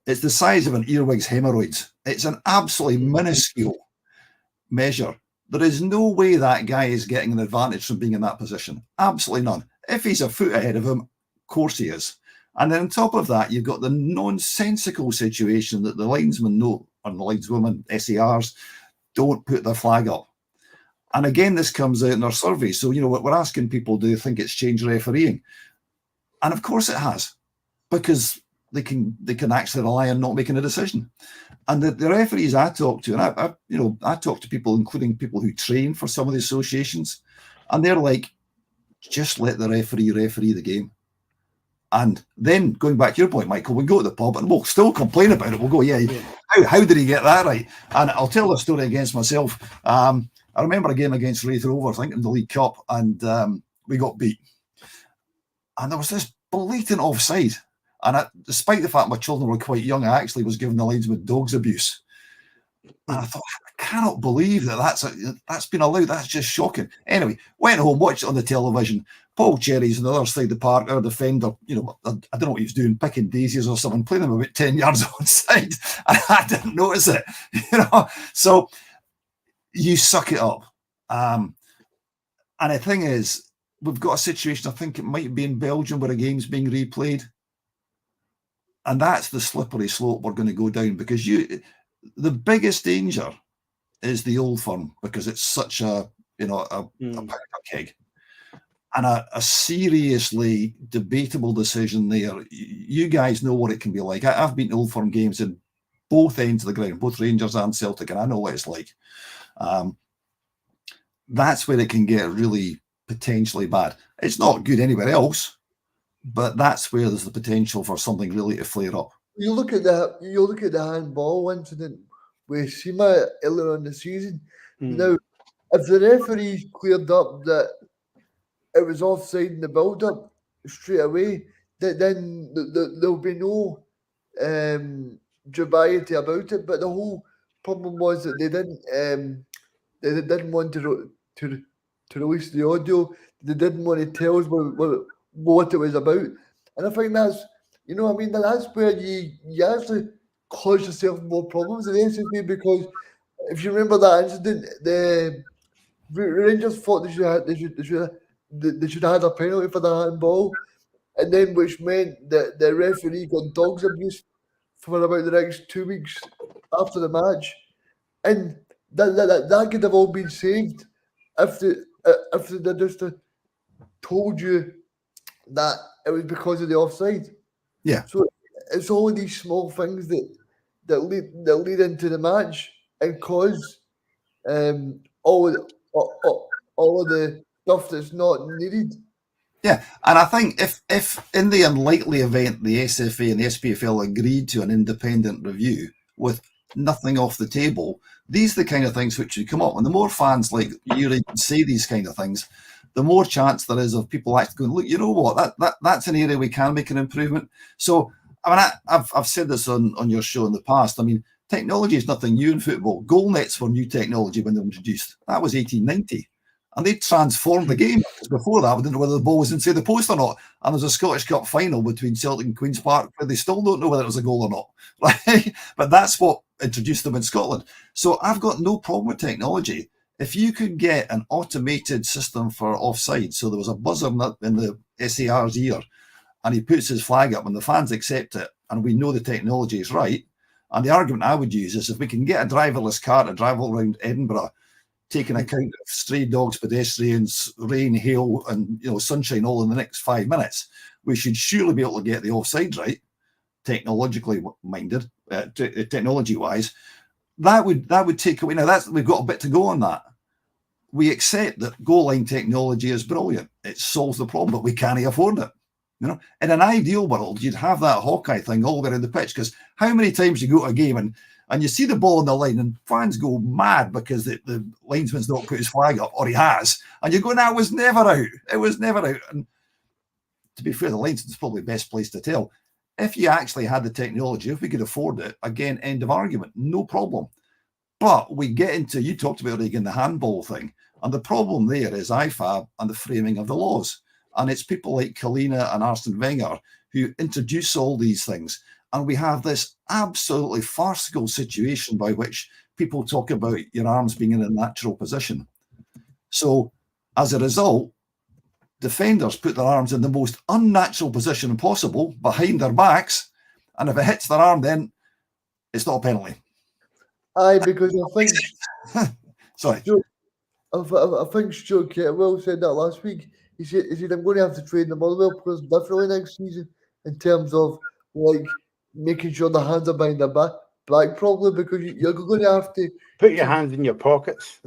it's the size of an earwig's hemorrhoids. It's an absolutely minuscule measure. There is no way that guy is getting an advantage from being in that position. Absolutely none. If he's a foot ahead of him, of course he is. And then on top of that, you've got the nonsensical situation that the linesmen know, and the lineswomen, SARs, don't put their flag up. And again, this comes out in our survey. So, you know, what we're asking people, do you think it's changed refereeing? And of course it has, because they can actually rely on not making a decision. And the referees I talk to, and I talk to people, including people who train for some of the associations, and they're like, just let the referee the game. And then going back to your point, Michael, we go to the pub and we'll still complain about it. We'll go, how did he get that right? And I'll tell a story against myself. I remember a game against Raith Rovers, I think in the League Cup, and we got beat. And there was this blatant offside. And despite the fact my children were quite young, I actually was giving the linesman dogs abuse. And I thought, I cannot believe that's been allowed. That's just shocking. Anyway, went home, watched it on the television. Paul Cherry's on the other side of the park, our defender, you know, I don't know what he was doing, picking daisies or something, playing them about 10 yards onside. And I didn't notice it, you know. So you suck it up. And the thing is, we've got a situation, I think it might be in Belgium, where a game's being replayed. And that's the slippery slope we're going to go down, because the biggest danger is the Old Firm, because it's such a powder keg. And a seriously debatable decision there. You guys know what it can be like. I've been to Old Firm games in both ends of the ground, both Rangers and Celtic, and I know what it's like. That's where it can get really potentially bad. It's not good anywhere else, but that's where there's the potential for something really to flare up. You look at the handball incident with Sima earlier in the season. Now, if the referees cleared up that it was offside in the build-up straight away, then there'll be no dubiety about it. But the whole problem was that they didn't want to release the audio. They didn't want to tell us what it was about. And I think that's, you know, I mean, that's where you actually cause yourself more problems in the SFA, because if you remember that incident, the Rangers thought they should have had a penalty for the handball, and then which meant that the referee got dogs abuse for about the next 2 weeks after the match, and that could have all been saved if they just told you that it was because of the offside. Yeah. So it's all of these small things that lead into the match and cause all of the stuff that's not needed. Yeah, and I think if in the unlikely event the SFA and the SPFL agreed to an independent review with nothing off the table, these are the kind of things which would come up. And the more fans like you say these kind of things, the more chance there is of people actually going, look, you know what, that's an area we can make an improvement. So, I mean, I've said this on your show in the past. I mean, technology is nothing new in football. Goal nets were new technology when they were introduced. That was 1890. And they transformed the game. Because before that, we didn't know whether the ball was inside the post or not. And there's a Scottish Cup final between Celtic and Queen's Park where they still don't know whether it was a goal or not. Right? But that's what introduced them in Scotland. So I've got no problem with technology. If you could get an automated system for offside, so there was a buzzer in the SAR's ear, and he puts his flag up and the fans accept it, and we know the technology is right. And the argument I would use is if we can get a driverless car to drive all around Edinburgh, taking account of stray dogs, pedestrians, rain, hail, and sunshine all in the next 5 minutes, we should surely be able to get the offside right, technologically minded, technology-wise. That would take away. Now we've got a bit to go on that. We accept that goal line technology is brilliant. It solves the problem, but we can't afford it. In an ideal world, you'd have that Hawkeye thing all the way around the pitch, because how many times you go to a game and you see the ball on the line and fans go mad because the linesman's not put his flag up, or he has, and you go, "That was never out. It was never out." And to be fair, the linesman's probably the best place to tell. If you actually had the technology, if we could afford it, again, end of argument, no problem. But we get into, you talked about, Regan, the handball thing, and the problem there is IFAB and the framing of the laws. And it's people like Kalina and Arsene Wenger who introduce all these things. And we have this absolutely farcical situation by which people talk about your arms being in a natural position. So as a result, defenders put their arms in the most unnatural position possible behind their backs. And if it hits their arm, then it's not a penalty. Aye, because I think sorry. I think Stuart Kettlewell said that last week. He said, I'm going to have to train the Motherwell players differently next season in terms of like making sure the hands are behind their back probably, because you're going to have to put your hands in your pockets.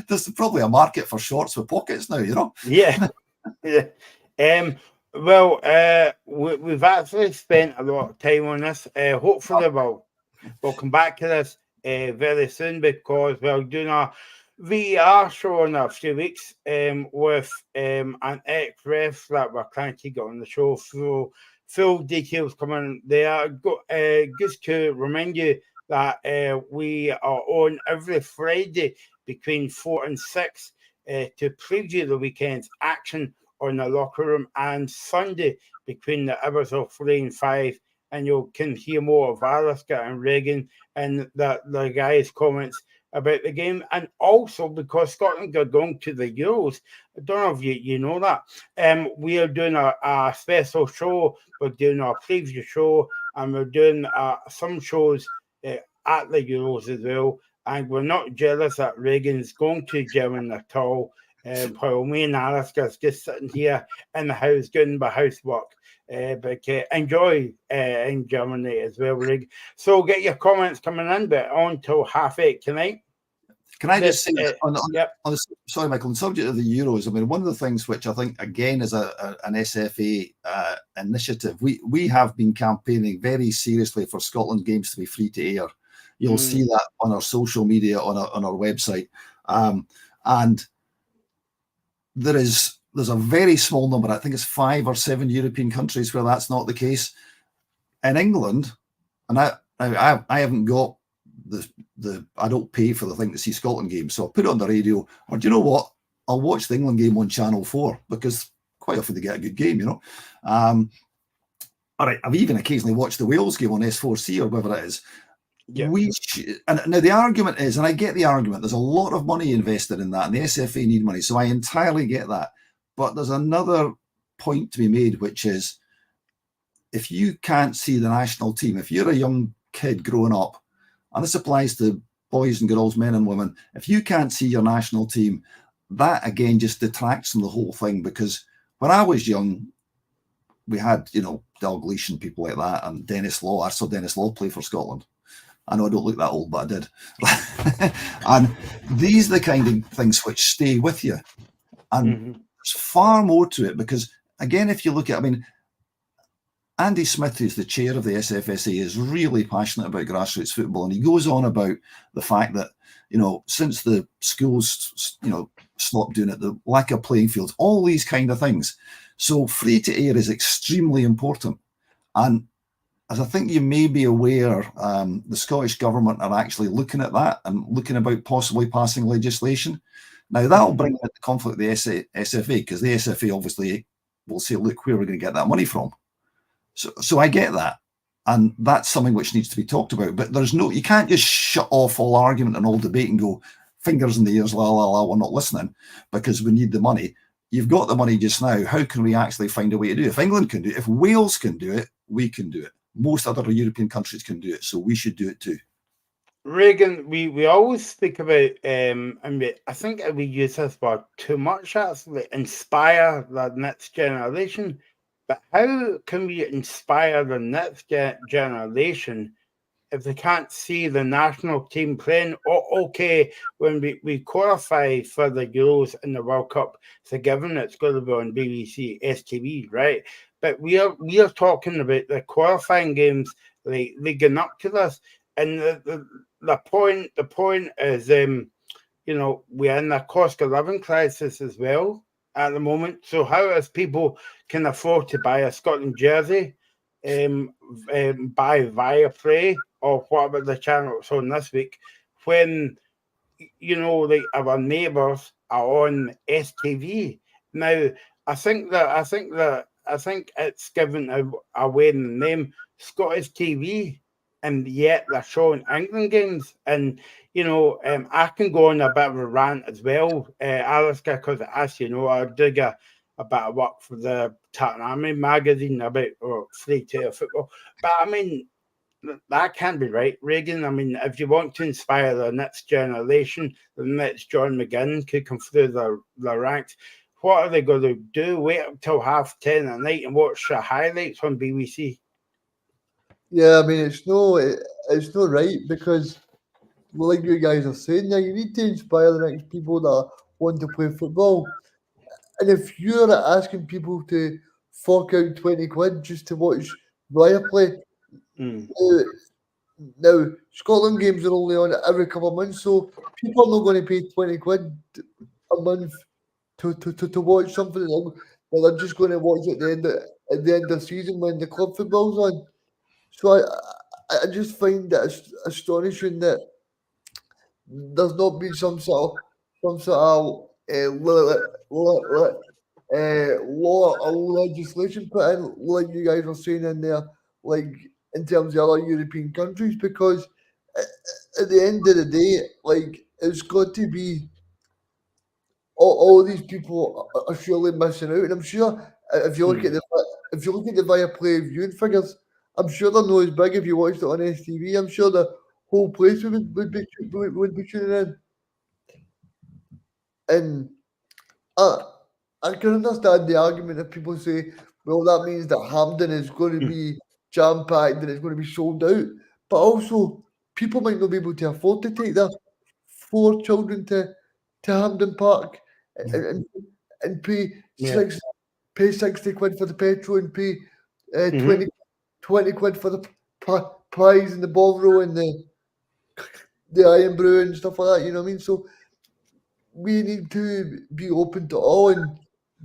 There's probably a market for shorts with pockets now, Yeah. Yeah. Well, we've actually spent a lot of time on this. Hopefully we'll come back to this very soon, because we're doing a VR show in a few weeks with an ex-ref that we're trying to get on the show. So full details coming there. Just to remind you that we are on every Friday between 4 and 6 to preview the weekend's action on the locker room, and Sunday between the hours of 3 and 5. And you can hear more of Alistair and Regan and the guys' comments about the game. And also, because Scotland are going to the Euros, I don't know if you know that, we are doing a special show. We're doing a preview show, and we're doing some shows at the Euros as well. And we're not jealous that Reagan's going to Germany at all, while me and Alistair's just sitting here in the house doing the housework. But enjoy in Germany as well, Rig. So get your comments coming in, but on till 8:30 tonight. Can I just say, sorry, Michael, on the subject of the Euros, I mean, one of the things which I think, again, is an SFA initiative, we have been campaigning very seriously for Scotland games to be free to air. You'll see that on our social media, on our website. And there's a very small number, I think it's 5 or 7 European countries where that's not the case. In England, and I haven't got I don't pay for the thing to see Scotland games, so I'll put it on the radio, or do you know what? I'll watch the England game on Channel 4, because quite often they get a good game, All right, I've even occasionally watched the Wales game on S4C or whatever it is. Yeah. And now the argument is, and I get the argument, there's a lot of money invested in that, and the SFA need money, so I entirely get that. But there's another point to be made, which is, if you can't see the national team, if you're a young kid growing up, and this applies to boys and girls, men and women, if you can't see your national team, that again just detracts from the whole thing. Because when I was young, we had, Dalglish and people like that, and Dennis Law. I saw Dennis Law play for Scotland. I know I don't look that old, but I did. And these are the kind of things which stay with you. And there's far more to it, because, again, if you look at, I mean, Andy Smith, who's the chair of the SFSA, is really passionate about grassroots football. And he goes on about the fact that, you know, since the schools, you know, stopped doing it, the lack of playing fields, all these kind of things. So free to air is extremely important. And as I think you may be aware, the Scottish Government are actually looking at that and looking about possibly passing legislation. Now, that'll bring into conflict the SFA, because the SFA obviously will say, look, where are we going to get that money from? So I get that. And that's something which needs to be talked about. But there's no, you can't just shut off all argument and all debate and go, fingers in the ears, la, la, la, we're not listening because we need the money. You've got the money just now. How can we actually find a way to do it? If England can do it, if Wales can do it, we can do it. Most other European countries can do it, so we should do it too. Reagan, we always speak about, and I think we use this word too much, actually, inspire the next generation. But how can we inspire the next generation if they can't see the national team playing? Okay, when we qualify for the Euros and the World Cup, it's a given it's going to be on BBC, STV, right? But we are talking about the qualifying games leading up to this, and the point is, you know, we're in a cost of living crisis as well at the moment. So how as people can afford to buy a Scotland jersey, buy Viaplay or whatever the channel it's on this week, when, you know, like our neighbours are on STV now? I think it's given away in the name Scottish TV, and yet they're showing England games. And, you know, I can go on a bit of a rant as well, Alistair, because as you know, I did a bit of work for the Tartan Army magazine about free-to-air football. But I mean, that can't be right, Reagan. I mean, if you want to inspire the next generation, the next John McGinn could come through the ranks, what are they going to do? Wait until 10:30 at night and watch the highlights on BBC? Yeah, I mean, it's not right, because, well, like you guys are saying, yeah, you need to inspire the next people that want to play football. And if you're asking people to fork out 20 quid just to watch Viaplay, now Scotland games are only on every couple of months, so people are not going to pay 20 quid a month to watch something that they're just going to watch at the end of the season when the club football's on. So I just find that astonishing that there's not been some sort of law or legislation put in, like you guys were saying in there, like in terms of other European countries, because at the end of the day, like, it's got to be all these people are surely missing out. And I'm sure if you look at the Viaplay viewing figures, I'm sure they're not as big if you watched it on STV. I'm sure the whole place would be tuning in. And I can understand the argument that people say, well, that means that Hampden is going to be jam-packed and it's going to be sold out. But also, people might not be able to afford to take their 4 children to Hampden Park and pay 60 quid for the petrol and pay 20 quid for the pies and the Bovril and the Iron Brew and stuff like that, you know what I mean? So we need to be open to all and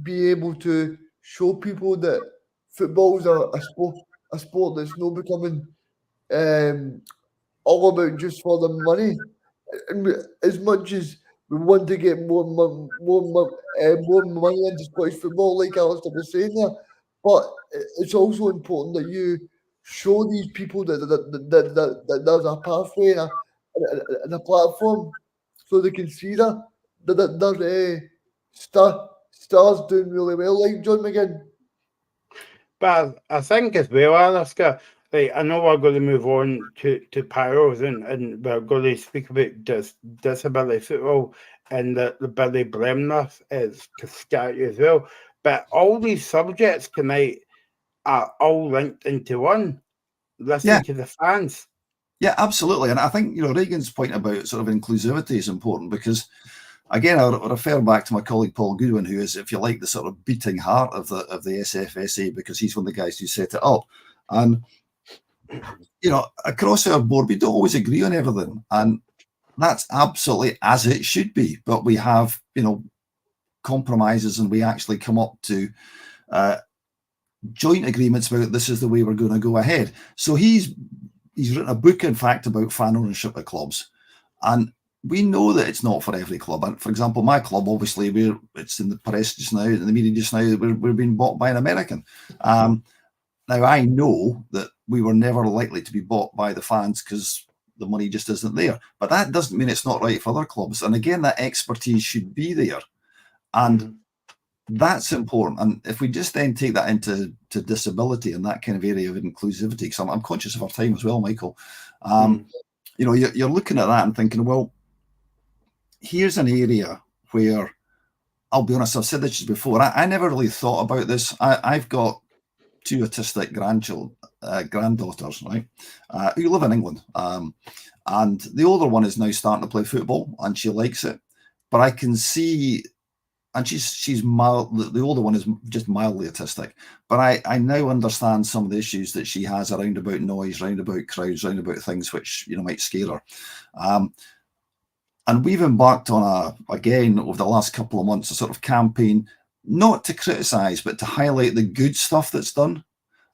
be able to show people that football is a sport that's not becoming all about just for the money. And as much as we want to get more money into Scottish football, like Alistair was saying there, but it's also important that you show these people that there's a pathway and a platform, so they can see that there's stars doing really well, like John McGinn. But I think as well, Alaska, like, I know we're going to move on to Pyros and we're going to speak about disability football and the Billy Bremner is Cascati as well. But all these subjects tonight, are all linked into one. Listen to the fans. Yeah, absolutely. And I think, Reagan's point about sort of inclusivity is important because, again, I'll refer back to my colleague Paul Goodwin, who is, if you like, the sort of beating heart of the SFSA, because he's one of the guys who set it up. And, across our board, we don't always agree on everything. And that's absolutely as it should be. But we have, compromises, and we actually come up to joint agreements about this is the way we're going to go ahead. So he's written a book, in fact, about fan ownership at clubs. And we know that it's not for every club. And for example, my club, obviously, it's in the press just now, in the media just now, that we're being bought by an American. Now, I know that we were never likely to be bought by the fans because the money just isn't there. But that doesn't mean it's not right for other clubs. And again, that expertise should be there. And that's important. And if we just then take that into disability and that kind of area of inclusivity, because I'm conscious of our time as well, Michael, you're looking at that and thinking, well, here's an area where, I'll be honest, I've said this before, I never really thought about this. I've got two autistic granddaughters, right, who live in England. And the older one is now starting to play football and she likes it. But I can see, and she's mild, the older one is just mildly autistic, but I now understand some of the issues that she has around about noise, around about crowds, around about things which might scare her. And we've embarked on again over the last couple of months, a sort of campaign, not to criticise, but to highlight the good stuff that's done.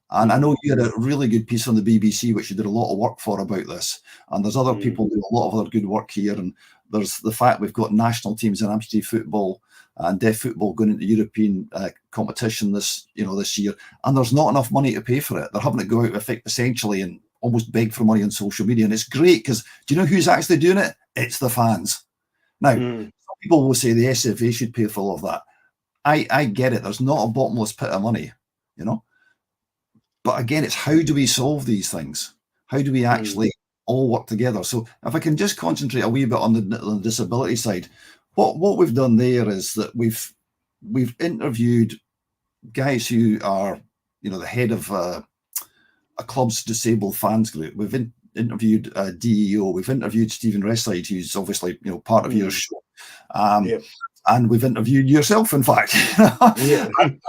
And I know you had a really good piece on the BBC, which you did a lot of work for about this. And there's other people do a lot of other good work here. And there's the fact we've got national teams in amputee football and deaf football going into European competition this year. And there's not enough money to pay for it. They're having to go out essentially and almost beg for money on social media. And it's great because do you know who's actually doing it? It's the fans. Now, some people will say the SFA should pay for all of that. I get it. There's not a bottomless pit of money, But again, it's how do we solve these things? How do we actually all work together? So if I can just concentrate a wee bit on the disability side, what we've done there is that we've interviewed guys who are, the head of a club's disabled fans group. We've interviewed DEO. We've interviewed Stephen Reside, who's obviously part of your show. And we've interviewed yourself, in fact. And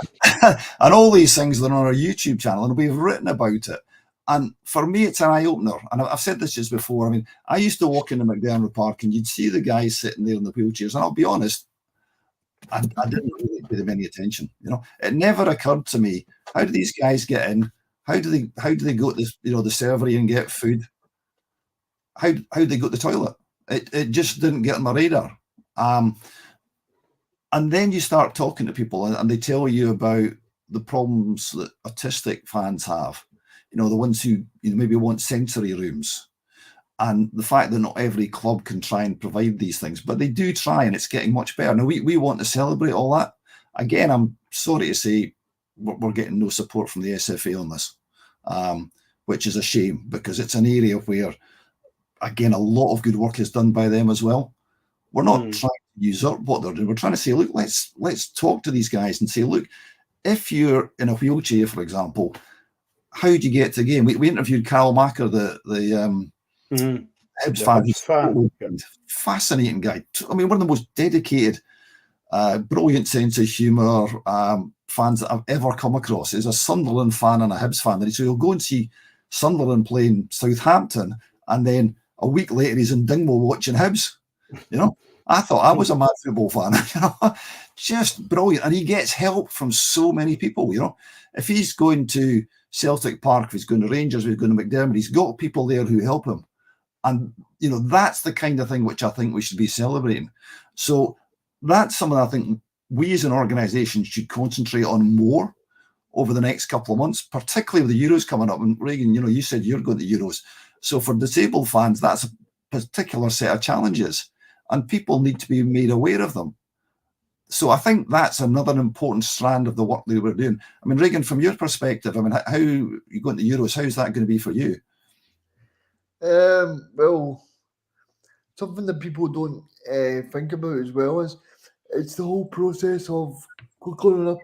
all these things that are on our YouTube channel, and we've written about it. And for me, it's an eye-opener. And I've said this just before. I mean, I used to walk into McDermott Park and you'd see the guys sitting there in the wheelchairs. And I'll be honest, I didn't really pay them any attention. It never occurred to me, how do these guys get in? How do they go to this, the servery and get food? How do they go to the toilet? It just didn't get on my radar. And then you start talking to people and they tell you about the problems that autistic fans have. The ones who maybe want sensory rooms, and the fact that not every club can try and provide these things, but they do try, and it's getting much better. Now we want to celebrate all that. Again, I'm sorry to say we're getting no support from the SFA on this, which is a shame because it's an area where, again, a lot of good work is done by them as well. We're not trying to usurp what they're doing. We're trying to say, look, let's talk to these guys and say, look, if you're in a wheelchair, for example, how do you get to the game? We interviewed Carl Macker, the Hibs fan. Fascinating guy. I mean, one of the most dedicated, brilliant sense of humour fans that I've ever come across. He's a Sunderland fan and a Hibs fan. So he'll go and see Sunderland playing Southampton, and then a week later he's in Dingwall watching Hibs. I thought I was a mad football fan. Just brilliant. And he gets help from so many people. If he's going to Celtic Park, if he's going to Rangers, if he's going to McDermott, he's got people there who help him. And, that's the kind of thing which I think we should be celebrating. So that's something I think we as an organisation should concentrate on more over the next couple of months, particularly with the Euros coming up. And Reagan, you said you're going to Euros. So for disabled fans, that's a particular set of challenges, and people need to be made aware of them. So I think that's another important strand of the work that we're doing. I mean, Reagan, from your perspective, how you going to Euros, how is that going to be for you? Well, something that people don't think about as well is it's the whole process of going on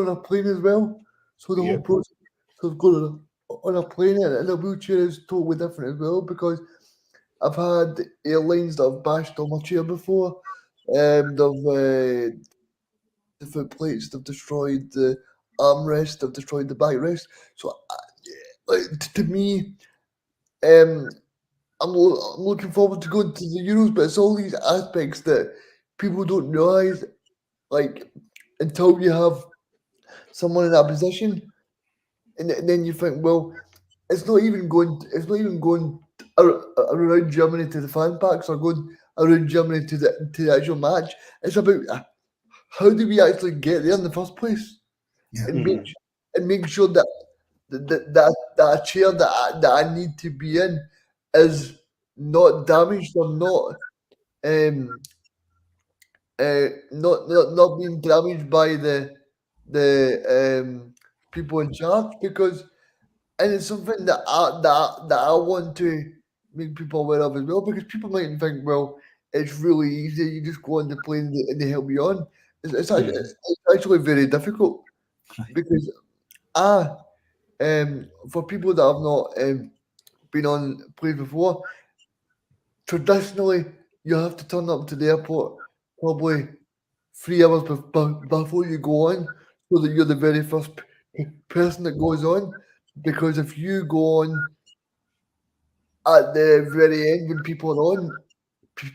a plane as well. So the whole process of going on a plane in a wheelchair is totally different as well, because I've had airlines that have bashed on my chair before. The foot plates, they've destroyed the armrest, they've destroyed the backrest. So, to me, I'm looking forward to going to the Euros, but it's all these aspects that people don't realise, like, until you have someone in that position, and then you think, well, it's not even going around Germany to the fan packs, or going around Germany to the actual match. It's about how do we actually get there in the first place, and make sure that that chair that I need to be in is not damaged, or not being damaged by the people in charge, because, and it's something that I want to make people aware of as well, because people might think, well, it's really easy, you just go on the plane and they help you on. It's actually very difficult, because for people that have not been on planes before, traditionally you have to turn up to the airport probably 3 hours before you go on, so that you're the very first person that goes on. Because if you go on at the very end when people are on,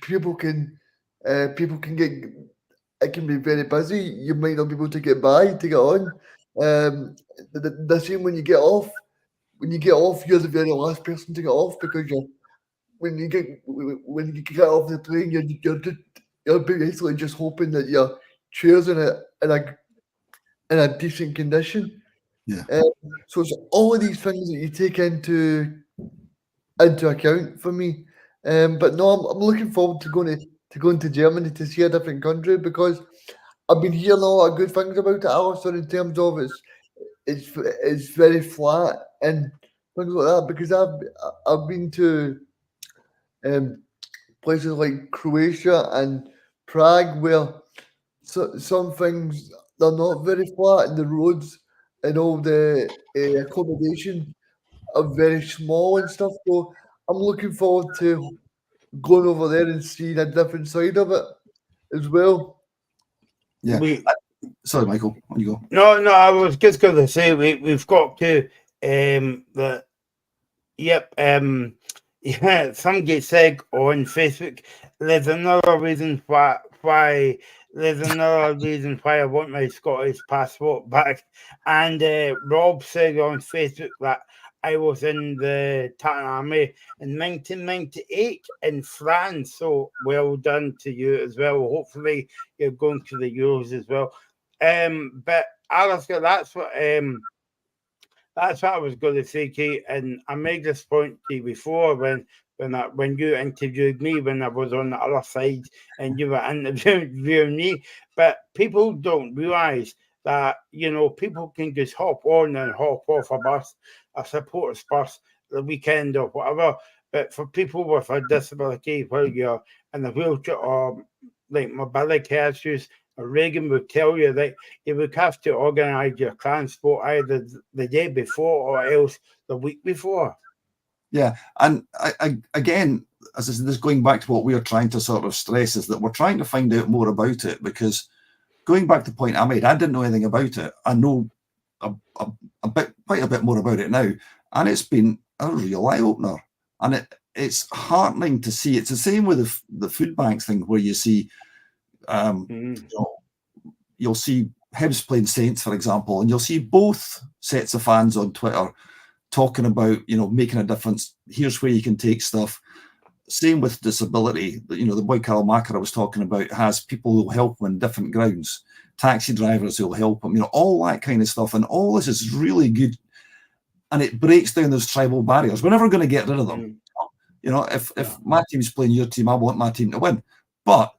people can get, it can be very busy. You might not be able to get on. The same when you get off. When you get off, you're the very last person to get off, because when you get off the plane, you're basically just hoping that your chair's in a decent condition. Yeah. So it's all of these things that you take into account for me. But no, I'm looking forward to going to Germany to see a different country, because I've been hearing a lot of good things about it, Alistair, in terms of it's very flat and things like that. Because I've been to places like Croatia and Prague, where some things, they're not very flat, and the roads and all the accommodation are very small and stuff. So I'm looking forward to going over there and seeing a different side of it as well. Yeah. Sorry, Michael, on you go. No, I was just going to say we've got to that. Yep. Yeah. Somebody said on Facebook, there's another reason why I want my Scottish passport back. And Rob said on Facebook that I was in the Tartan Army in 1998 in France. So well done to you as well. Hopefully you're going to the Euros as well. But Alistair, that's what I was going to say, Kate. And I made this point to you before when you interviewed me, when I was on the other side and you were interviewing me. But people don't realise that, people can just hop on and hop off a bus, a supporters bus, the weekend or whatever. But for people with a disability, where you're in a wheelchair or like mobility issues, Reagan would tell you that you would have to organise your transport either the day before or else the week before. Yeah, and I again, as I said, this going back to what we are trying to sort of stress is that we're trying to find out more about it, because going back to the point I made, I didn't know anything about it. I know quite a bit more about it now, and it's been a real eye opener, and it's heartening to see. It's the same with the food banks thing, where you see, you'll see Hibs playing Saints, for example, and you'll see both sets of fans on Twitter talking about, making a difference. Here's where you can take stuff. Same with disability. The boy Carl Macker I was talking about has people who will help him on different grounds, taxi drivers who will help him, all that kind of stuff. And all this is really good. And it breaks down those tribal barriers. We're never going to get rid of them. If my team's playing your team, I want my team to win. But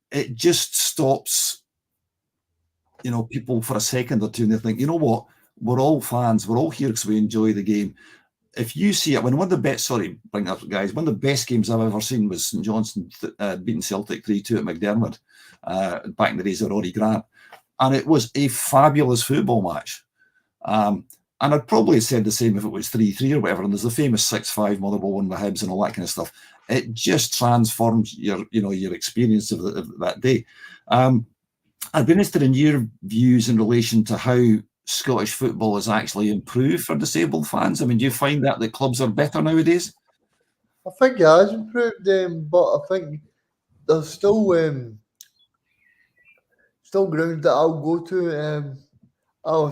it just stops, people for a second or two, and they think, you know what? We're all fans. We're all here because we enjoy the game. If you see it, one of the best, bring that up, guys. One of the best games I've ever seen was St Johnstone beating Celtic 3-2 at McDermott back in the days of Rory Grant, and it was a fabulous football match. And I'd probably have said the same if it was 3-3 or whatever. And there's the famous 6-5 Motherwell won with Hibs and all that kind of stuff. It just transforms your experience of that day. I'd be interested in your views in relation to how Scottish football has actually improved for disabled fans. I mean, do you find that clubs are better nowadays? I think it has improved, but I think there's still grounds that I'll go to. I'll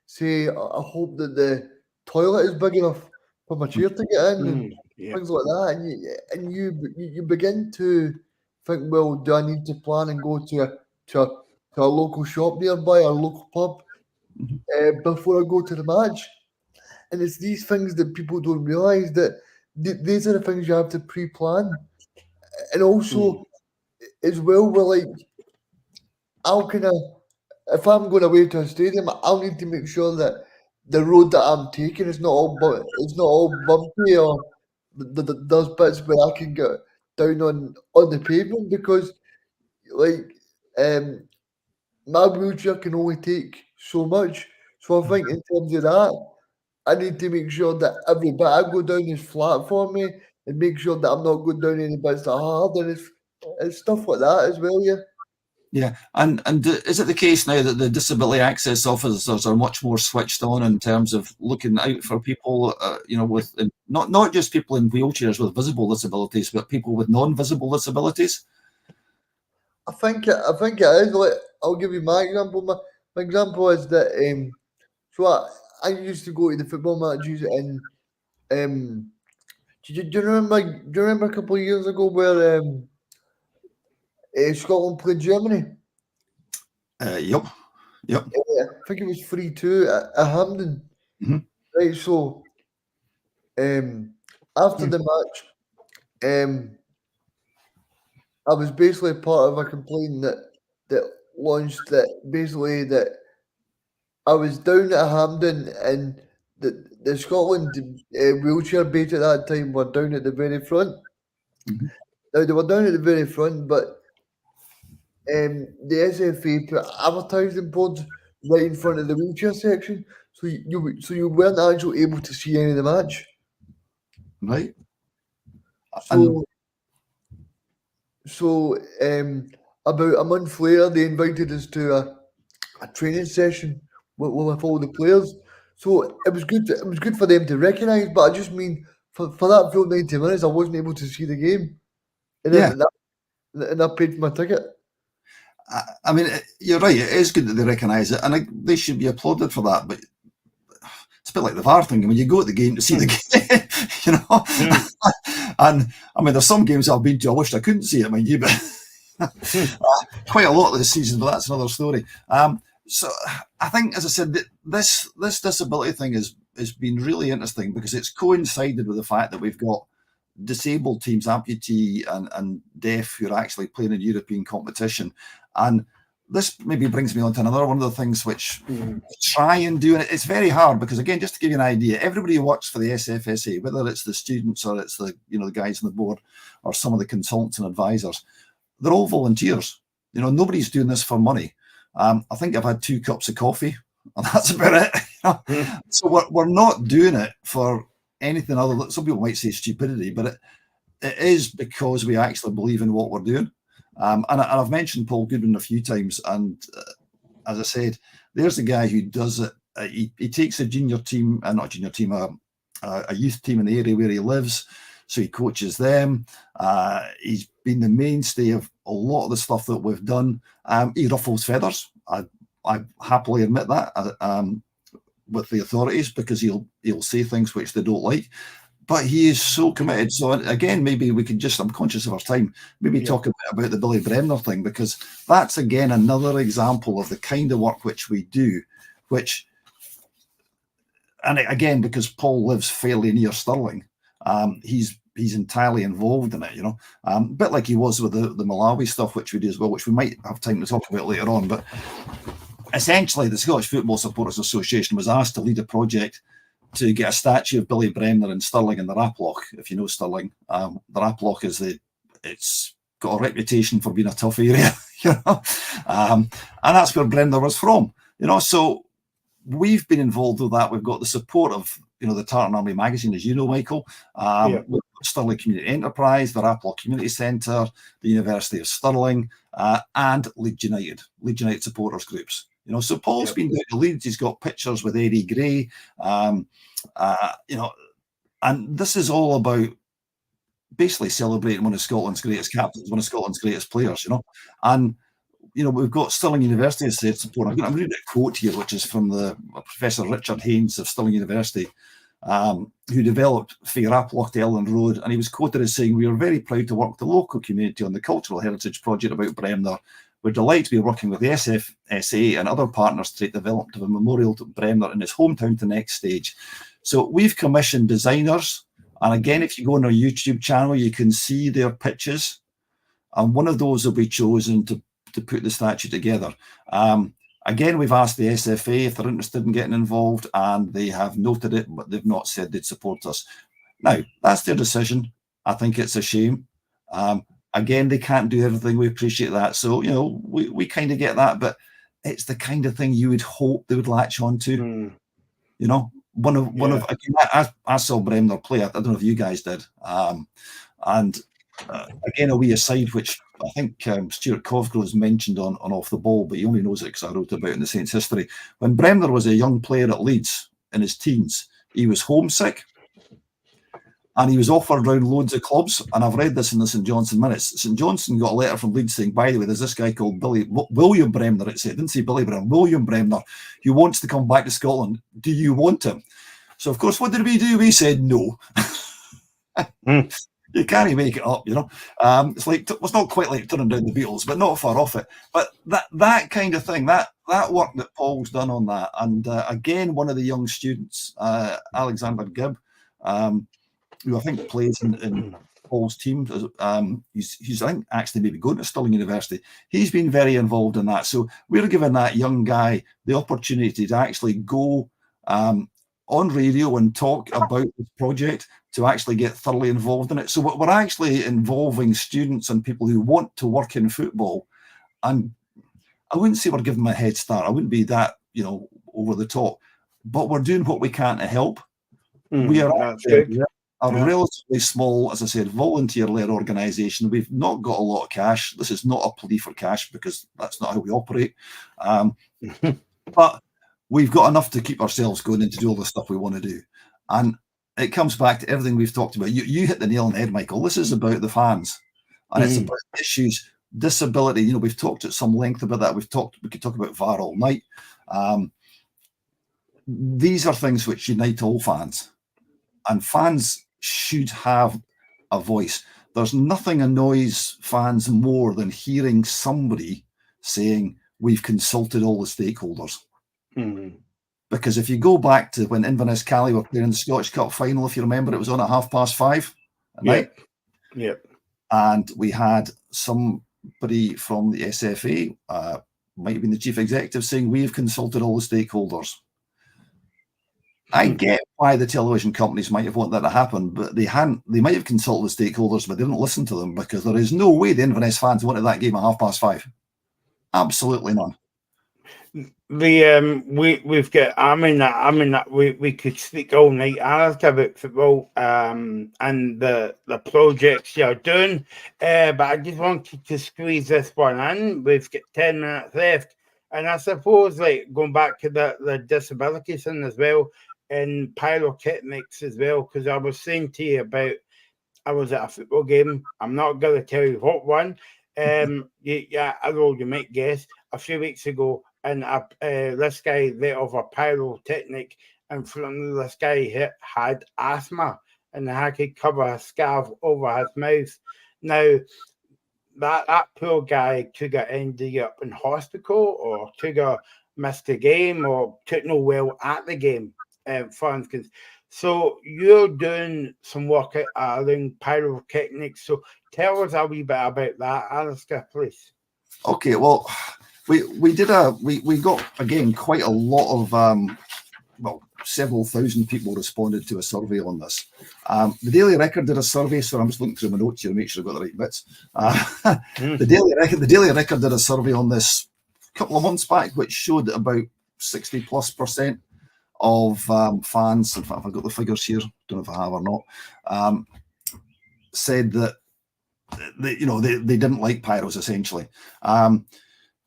say I hope that the toilet is big enough for my chair to get in and things like that. And you begin to think, well, do I need to plan and go to a local shop nearby or a local pub before I go to the match? And it's these things that people don't realise, that these are the things you have to pre-plan. And also, as well, we're like, how can I, if I'm going away to a stadium, I'll need to make sure that the road that I'm taking is not all bumpy, or there's bits where I can get down on the pavement, because like my wheelchair can only take so much. So I think in terms of that, I need to make sure that every bit I go down is flat for me, and make sure that I'm not going down any bits that are hard, and it's stuff like that as well, yeah. Yeah, and is it the case now that the disability access officers are much more switched on in terms of looking out for people, with not just people in wheelchairs with visible disabilities, but people with non-visible disabilities? I think it is. Like, I'll give you my example. My example is that so I used to go to the football matches, and do you remember a couple of years ago where Scotland played Germany? Yep. I think it was 3-2 at Hampden. Right, so after the match, I was basically part of a complaint that launched that I was down at Hampden, and the Scotland wheelchair bait at that time were down at the very front. Now, they were down at the very front, but the SFA put advertising boards right in front of the wheelchair section, so you weren't actually able to see any of the match. Right. So about a month later, they invited us to a training session with all the players. So it was good. It was good for them to recognise. But I just mean for that full 90 minutes, I wasn't able to see the game, and I paid for my ticket. I mean, you're right. It is good that they recognise it, and they should be applauded for that. But it's a bit like the VAR thing. I mean, you go to the game to see the game, And I mean, there's some games I've been to I wished I couldn't see it, mind you, but quite a lot of this season. But that's another story. So I think, as I said, this disability thing has been really interesting because it's coincided with the fact that we've got disabled teams, amputee and deaf, who are actually playing in European competition. And this maybe brings me on to another one of the things which try and do, and it's very hard because, again, just to give you an idea, everybody who works for the SFSA, whether it's the students or it's the the guys on the board or some of the consultants and advisors, they're all volunteers. Nobody's doing this for money. I think I've had 2 cups of coffee, and that's about it. So we're not doing it for anything other than, some people might say, stupidity, but it is because we actually believe in what we're doing. And I've mentioned Paul Goodwin a few times, and as I said, there's a guy who does it. He takes a junior team, not junior team, a youth team in the area where he lives, so he coaches them. He's been the mainstay of a lot of the stuff that we've done. He ruffles feathers. I happily admit that with the authorities, because he'll say things which they don't like. But he is so committed. So again, maybe we could just, I'm conscious of our time, maybe talk a bit about the Billy Bremner thing, because that's again another example of the kind of work which we do, and again, because Paul lives fairly near Stirling, he's entirely involved in it, a bit like he was with the Malawi stuff, which we do as well, which we might have time to talk about later on. But essentially, the Scottish Football Supporters Association was asked to lead a project to get a statue of Billy Bremner in Stirling in the Raploch. If you know Stirling, the Raploch it's got a reputation for being a tough area, and that's where Bremner was from, So we've been involved with that. We've got the support of the Tartan Army magazine, as you know, Michael. We've got Stirling Community Enterprise, the Raploch Community Centre, the University of Stirling, and Leeds United supporters groups. So Paul's been down to Leeds. He's got pictures with Eddie Gray, and this is all about basically celebrating one of Scotland's greatest captains, one of Scotland's greatest players. And we've got Stirling University as said support. I'm reading a quote here, which is from the Professor Richard Haynes of Stirling University, who developed Fair Raploch to Elland Road, and he was quoted as saying, "We are very proud to work with the local community on the cultural heritage project about Bremner. We're delighted to be working with the SFSA and other partners to take the development of a memorial to Bremner in his hometown to the next stage." So we've commissioned designers, and again, if you go on our YouTube channel, you can see their pitches, and one of those will be chosen to put the statue together. Again, we've asked the SFA if they're interested in getting involved, and they have noted it, but they've not said they'd support us. Now, that's their decision. I think it's a shame. Again, they can't do everything. We appreciate that. So, we kind of get that, but it's the kind of thing you would hope they would latch on to. I saw Bremner play. I don't know if you guys did. Again, a wee aside, which I think Stuart Covgrove's mentioned on Off the Ball, but he only knows it because I wrote about it in the Saints' history. When Bremner was a young player at Leeds in his teens, he was homesick and he was offered around loads of clubs. And I've read this in the St Johnstone Minutes. St Johnstone got a letter from Leeds saying, by the way, there's this guy called William Bremner, it said, didn't say Billy Bremner, William Bremner, who wants to come back to Scotland. Do you want him? So, of course, what did we do? We said no. You can't make it up, It's like, it's not quite like turning down the Beatles, but not far off it. But that kind of thing, that work that Paul's done on that, and again, one of the young students, Alexander Gibb, who I think plays in Paul's team, he's I think actually maybe going to Stirling University. He's been very involved in that. So we're giving that young guy the opportunity to actually go on radio and talk about this project, to actually get thoroughly involved in it. So we're actually involving students and people who want to work in football. And I wouldn't say we're giving them a head start. I wouldn't be that, over the top. But we're doing what we can to help. We are a relatively small, as I said, volunteer-led organisation. We've not got a lot of cash. This is not a plea for cash because that's not how we operate. But we've got enough to keep ourselves going and to do all the stuff we want to do. And it comes back to everything we've talked about. You hit the nail on the head, Michael. This is about the fans, and it's about issues, disability. We've talked at some length about that. We could talk about VAR all night. These are things which unite all fans, and fans should have a voice. There's nothing annoys fans more than hearing somebody saying, "We've consulted all the stakeholders." Because if you go back to when Inverness Cali were playing in the Scottish Cup final, if you remember, it was on at 5:30 at night. Yep. And we had somebody from the SFA, might have been the chief executive, saying, "We have consulted all the stakeholders." I get why the television companies might have wanted that to happen, but they hadn't. They might have consulted the stakeholders, but they didn't listen to them, because there is no way the Inverness fans wanted that game at 5:30. Absolutely none. We've got we could speak all night about football and the projects you're doing, but I just wanted to squeeze this one in. We've got 10 minutes left, and I suppose, like, going back to the disability thing as well, and pyrotechnics as well, because I was saying to you about, I was at a football game. I'm not going to tell you what one. Although you might guess, a few weeks ago, and this guy let off a pyrotechnic in front of this guy had asthma, and they had to cover a scarf over his mouth. Now, that poor guy could have ended up in hospital, or could have missed the game, or took no well at the game, for instance. So you're doing some work around pyrotechnics. So tell us a wee bit about that, Alistair, please. Okay, well, we got, again, quite a lot of several thousand people responded to a survey on this. The Daily Record did a survey, so I'm just looking through my notes here to make sure I've got the right bits. The Daily Record did a survey on this a couple of months back, which showed that about 60+% of fans, in fact, I've got the figures here, don't know if I have or not, said that they didn't like pyros, essentially.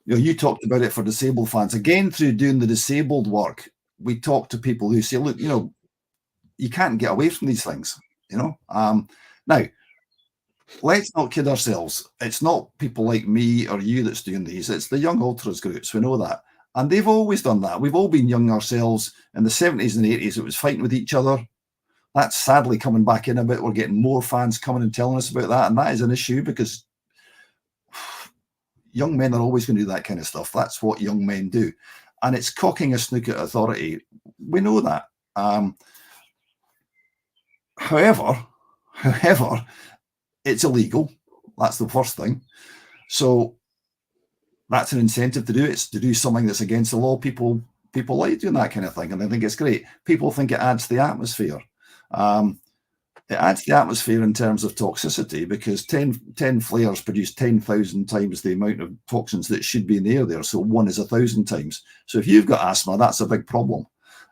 You talked about it for disabled fans. Again, through doing the disabled work, we talk to people who say, look, you can't get away from these things, Now, let's not kid ourselves. It's not people like me or you that's doing these. It's the young ultras groups. We know that. And they've always done that. We've all been young ourselves. In the 70s and 80s, it was fighting with each other. That's sadly coming back in a bit. We're getting more fans coming and telling us about that. And that is an issue because young men are always going to do that kind of stuff. That's what young men do. And it's cocking a snook at authority. We know that. However, it's illegal. That's the first thing. So that's an incentive to do it. It's to do something that's against the law. People like doing that kind of thing, and I think it's great. People think it adds to the atmosphere. It adds to the atmosphere in terms of toxicity because 10 flares produce 10,000 times the amount of toxins that should be in the air there. So 1 is 1,000 times. So if you've got asthma, that's a big problem.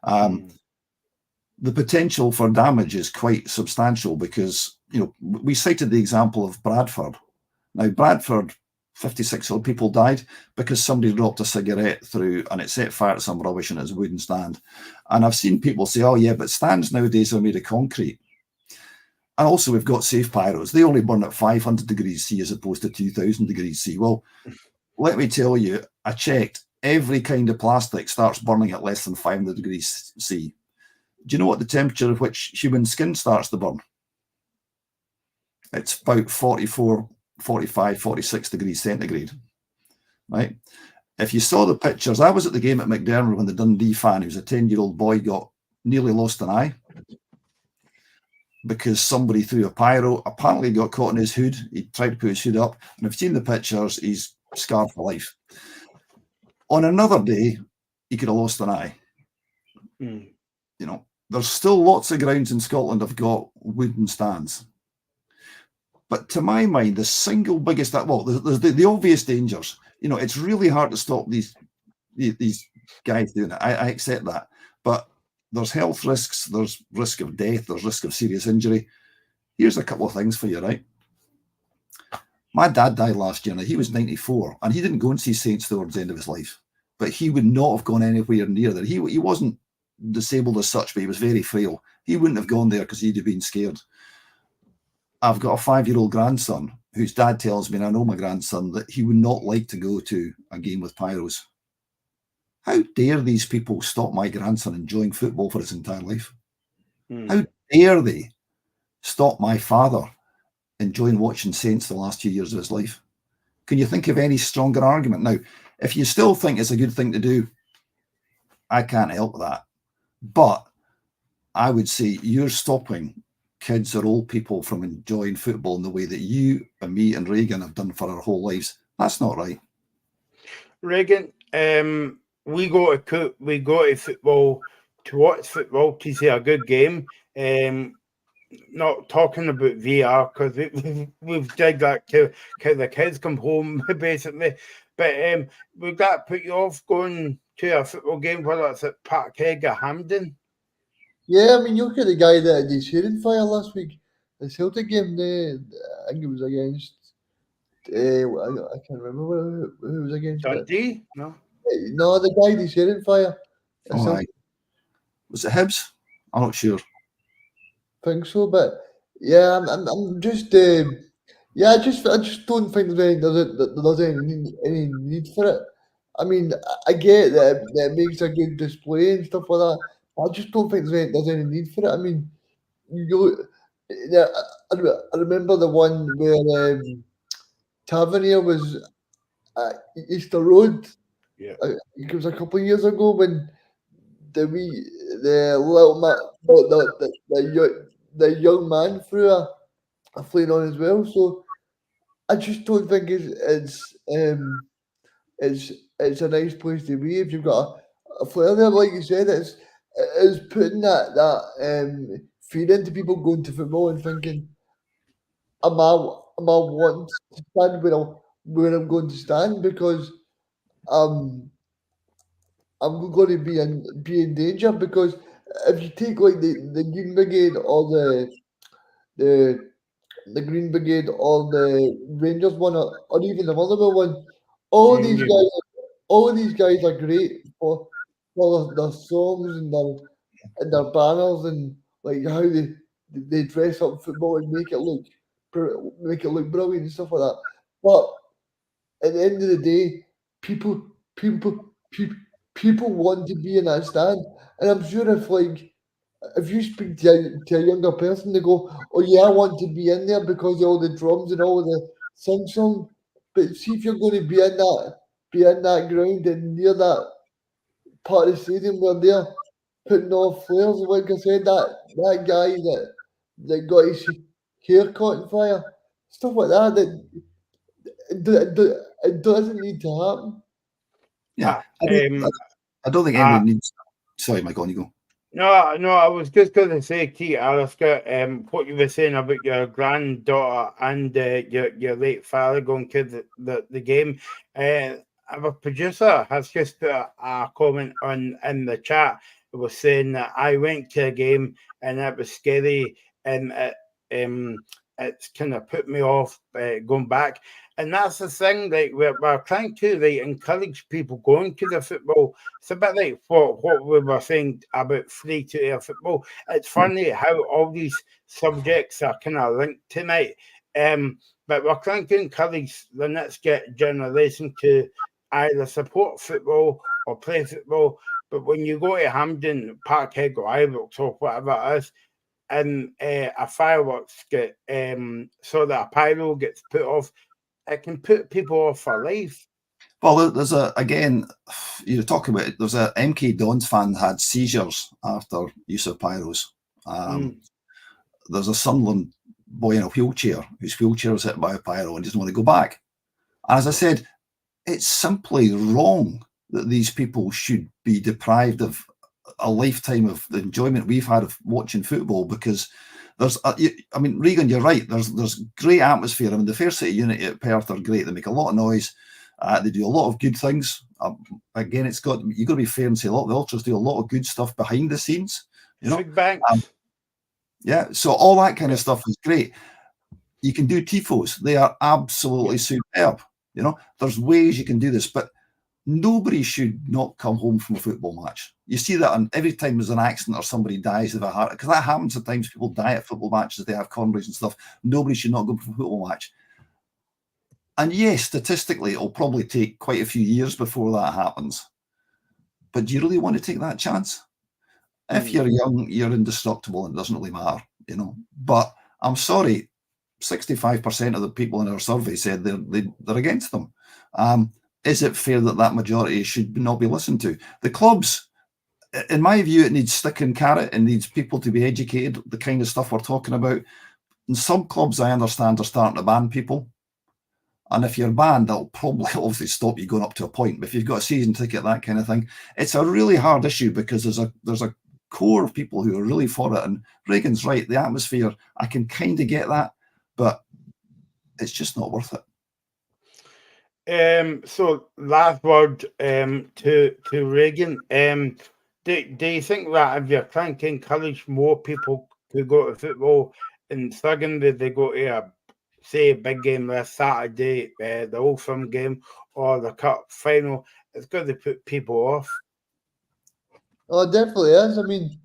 The potential for damage is quite substantial because, we cited the example of Bradford. Now, Bradford, 56 old people died because somebody dropped a cigarette through and it set fire to some rubbish in its wooden stand. And I've seen people say, oh, yeah, but stands nowadays are made of concrete. And also we've got safe pyros. They only burn at 500 degrees C as opposed to 2,000 degrees C. Well, let me tell you, I checked. Every kind of plastic starts burning at less than 500 degrees C. Do you know what the temperature at which human skin starts to burn? It's about 44, 45, 46 degrees centigrade, right? If you saw the pictures, I was at the game at McDermott when the Dundee fan, who was a 10-year-old boy, nearly lost an eye because somebody threw a pyro, apparently got caught in his hood. He tried to put his hood up, and if you've seen the pictures, he's scarred for life. On another day, he could have lost an eye. There's still lots of grounds in Scotland have got wooden stands. But to my mind, the single biggest, there's the obvious dangers. It's really hard to stop these guys doing it. I accept that. But there's health risks, there's risk of death, there's risk of serious injury. Here's a couple of things for you, right? My dad died last year, and he was 94, and he didn't go and see saints towards the end of his life. But he would not have gone anywhere near there. He wasn't disabled as such, but he was very frail. He wouldn't have gone there because he'd have been scared. I've got a 5-year-old grandson whose dad tells me, and I know my grandson, that he would not like to go to a game with pyros. How dare these people stop my grandson enjoying football for his entire life? How dare they stop my father enjoying watching Saints the last 2 years of his life? Can you think of any stronger argument? Now, if you still think it's a good thing to do, I can't help that. But I would say you're stopping kids or old people from enjoying football in the way that you and me and Reagan have done for our whole lives. That's not right. Reagan, we go to football to watch football, to see a good game. Not talking about VR because we've did that till the kids come home basically. But would that put you off going to a football game, whether it's at Parkhead or Hampden? Yeah, I mean, you look at the guy that had his hair on fire last week. The Celtic game, I think it was against. I can't remember who it was against. Dundee? No, the guy had his hair on fire. Was it Hibs? I'm not sure. Think so, but yeah, I'm just I just don't think there's any need for it. I mean, I get that it makes a good display and stuff like that. I just don't think there's any need for it. I mean, I remember the one where Tavernier was at Easter Road. Yeah, it was a couple of years ago when the little man, the young man threw a flare on as well. So I just don't think it's a nice place to be if you've got a flare there. Like you said, it's putting that fear into people going to football and thinking, am I wanting to stand where I'm going to stand? Because I'm going to be in danger, because if you take like the Green Brigade or the the Green Brigade or the Rangers one, or even the Motherwell one, all these Union. guys, all of these guys are great for their songs and their banners, and like how they dress up football and make it look brilliant and stuff like that. But at the end of the day, people people people want to be in that stand, and I'm sure if you speak to a younger person, they go, "Oh yeah, I want to be in there because of all the drums and all the sing song." But see if you're going to be in that ground and near that part of the stadium where they're putting off flares. Like I said, that guy that got his hair caught in fire, stuff like that. It doesn't need to happen. Yeah, Um, I don't think uh, anybody needs. Sorry, Michael, on you go. No, I was just going to say to you, Alistair, what you were saying about your granddaughter and your late father going to the game. Our producer has just put a comment in the chat. It was saying that I went to a game and it was scary, and it's kind of put me off going back. And that's the thing, like we're trying to encourage people going to the football. It's a bit like what we were saying about free to air football. It's funny how all these subjects are kind of linked tonight. But we're trying to encourage the next generation to either support football or play football. But when you go to Hampden, Parkhead, or Ibrox, or whatever it is, and a fireworks get so that a pyro gets put off, it can put people off for life. Well, there's again, you're talking about it. There's a MK Dons fan had seizures after use of pyros. There's a Sunderland boy in a wheelchair whose wheelchair was hit by a pyro and doesn't want to go back. And as I said, it's simply wrong that these people should be deprived of a lifetime of the enjoyment we've had of watching football, because I mean, Regan, you're right. There's great atmosphere. I mean, the Fair City Unity at Perth are great. They make a lot of noise. They do a lot of good things. Again, you've got to be fair and say the Ultras do a lot of good stuff behind the scenes. You know, yeah. So all that kind of stuff is great. You can do tifos; they are absolutely superb. You know, there's ways you can do this, but nobody should not come home from a football match. You see that on every time there's an accident or somebody dies of a heart, because that happens at times. People die at football matches. They have coronaries and stuff. Nobody should not go for a football match. And yes, statistically, it'll probably take quite a few years before that happens. But do you really want to take that chance? If you're young, you're indestructible, and it doesn't really matter, you know. But I'm sorry, 65% of the people in our survey said they're against them. Is it fair that majority should not be listened to? The clubs, in my view, it needs stick and carrot and needs people to be educated, the kind of stuff we're talking about. And some clubs, I understand, are starting to ban people. And if you're banned, that'll probably obviously stop you going up to a point. But if you've got a season ticket, that kind of thing, it's a really hard issue, because there's a core of people who are really for it. And Reagan's right, the atmosphere, I can kind of get that, but it's just not worth it. So last word to Reagan. Do you think that if you're trying to encourage more people to go to football, and secondly they go to a big game this Saturday, the Old Firm game or the Cup final, it's going to put people off? Oh, it definitely is. I mean,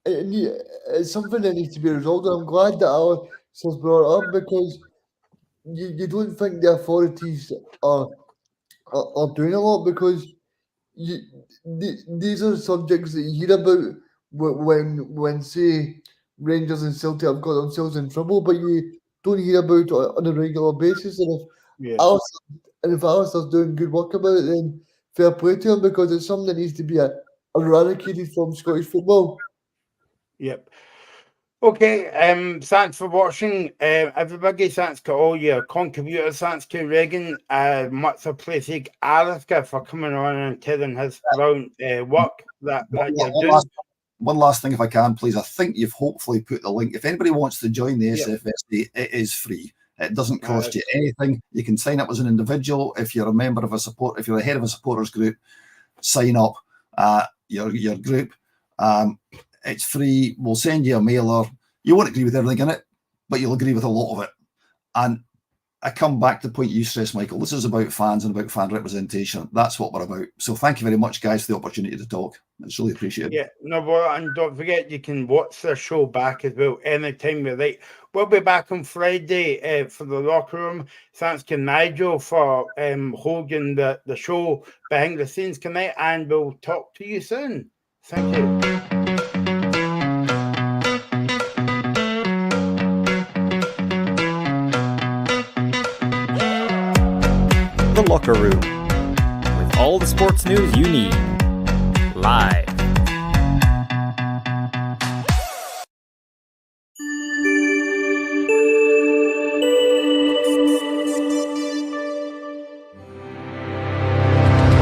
it's something that needs to be resolved. I'm glad that Alex has brought it up, because you don't think the authorities are doing a lot, because these are subjects that you hear about when say Rangers and Celtic have got themselves in trouble, but you don't hear about it on a regular basis. And if Alistair's doing good work about it, then fair play to him, because it's something that needs to be eradicated from Scottish football. Yep. Okay, thanks for watching, everybody. Thanks to all your contributors. Thanks to Reagan, much appreciated, Alistair, for coming on and telling his brilliant work that you're doing. One last thing, if I can, please. I think you've hopefully put the link. If anybody wants to join the SFSA, it is free. It doesn't cost you anything. You can sign up as an individual. If you're a member of if you're the head of a supporters group, sign up your group. It's free. We'll send you a mailer. You won't agree with everything in it, but you'll agree with a lot of it. And I come back to the point you stressed, Michael. This is about fans and about fan representation. That's what we're about. So thank you very much, guys, for the opportunity to talk. It's really appreciated. Yeah, no, well, and don't forget, you can watch the show back as well anytime you like. We'll be back on Friday for the locker room. Thanks to Nigel for holding the show behind the scenes tonight, and we'll talk to you soon. Thank you. The Locker Room, with all the sports news you need. Live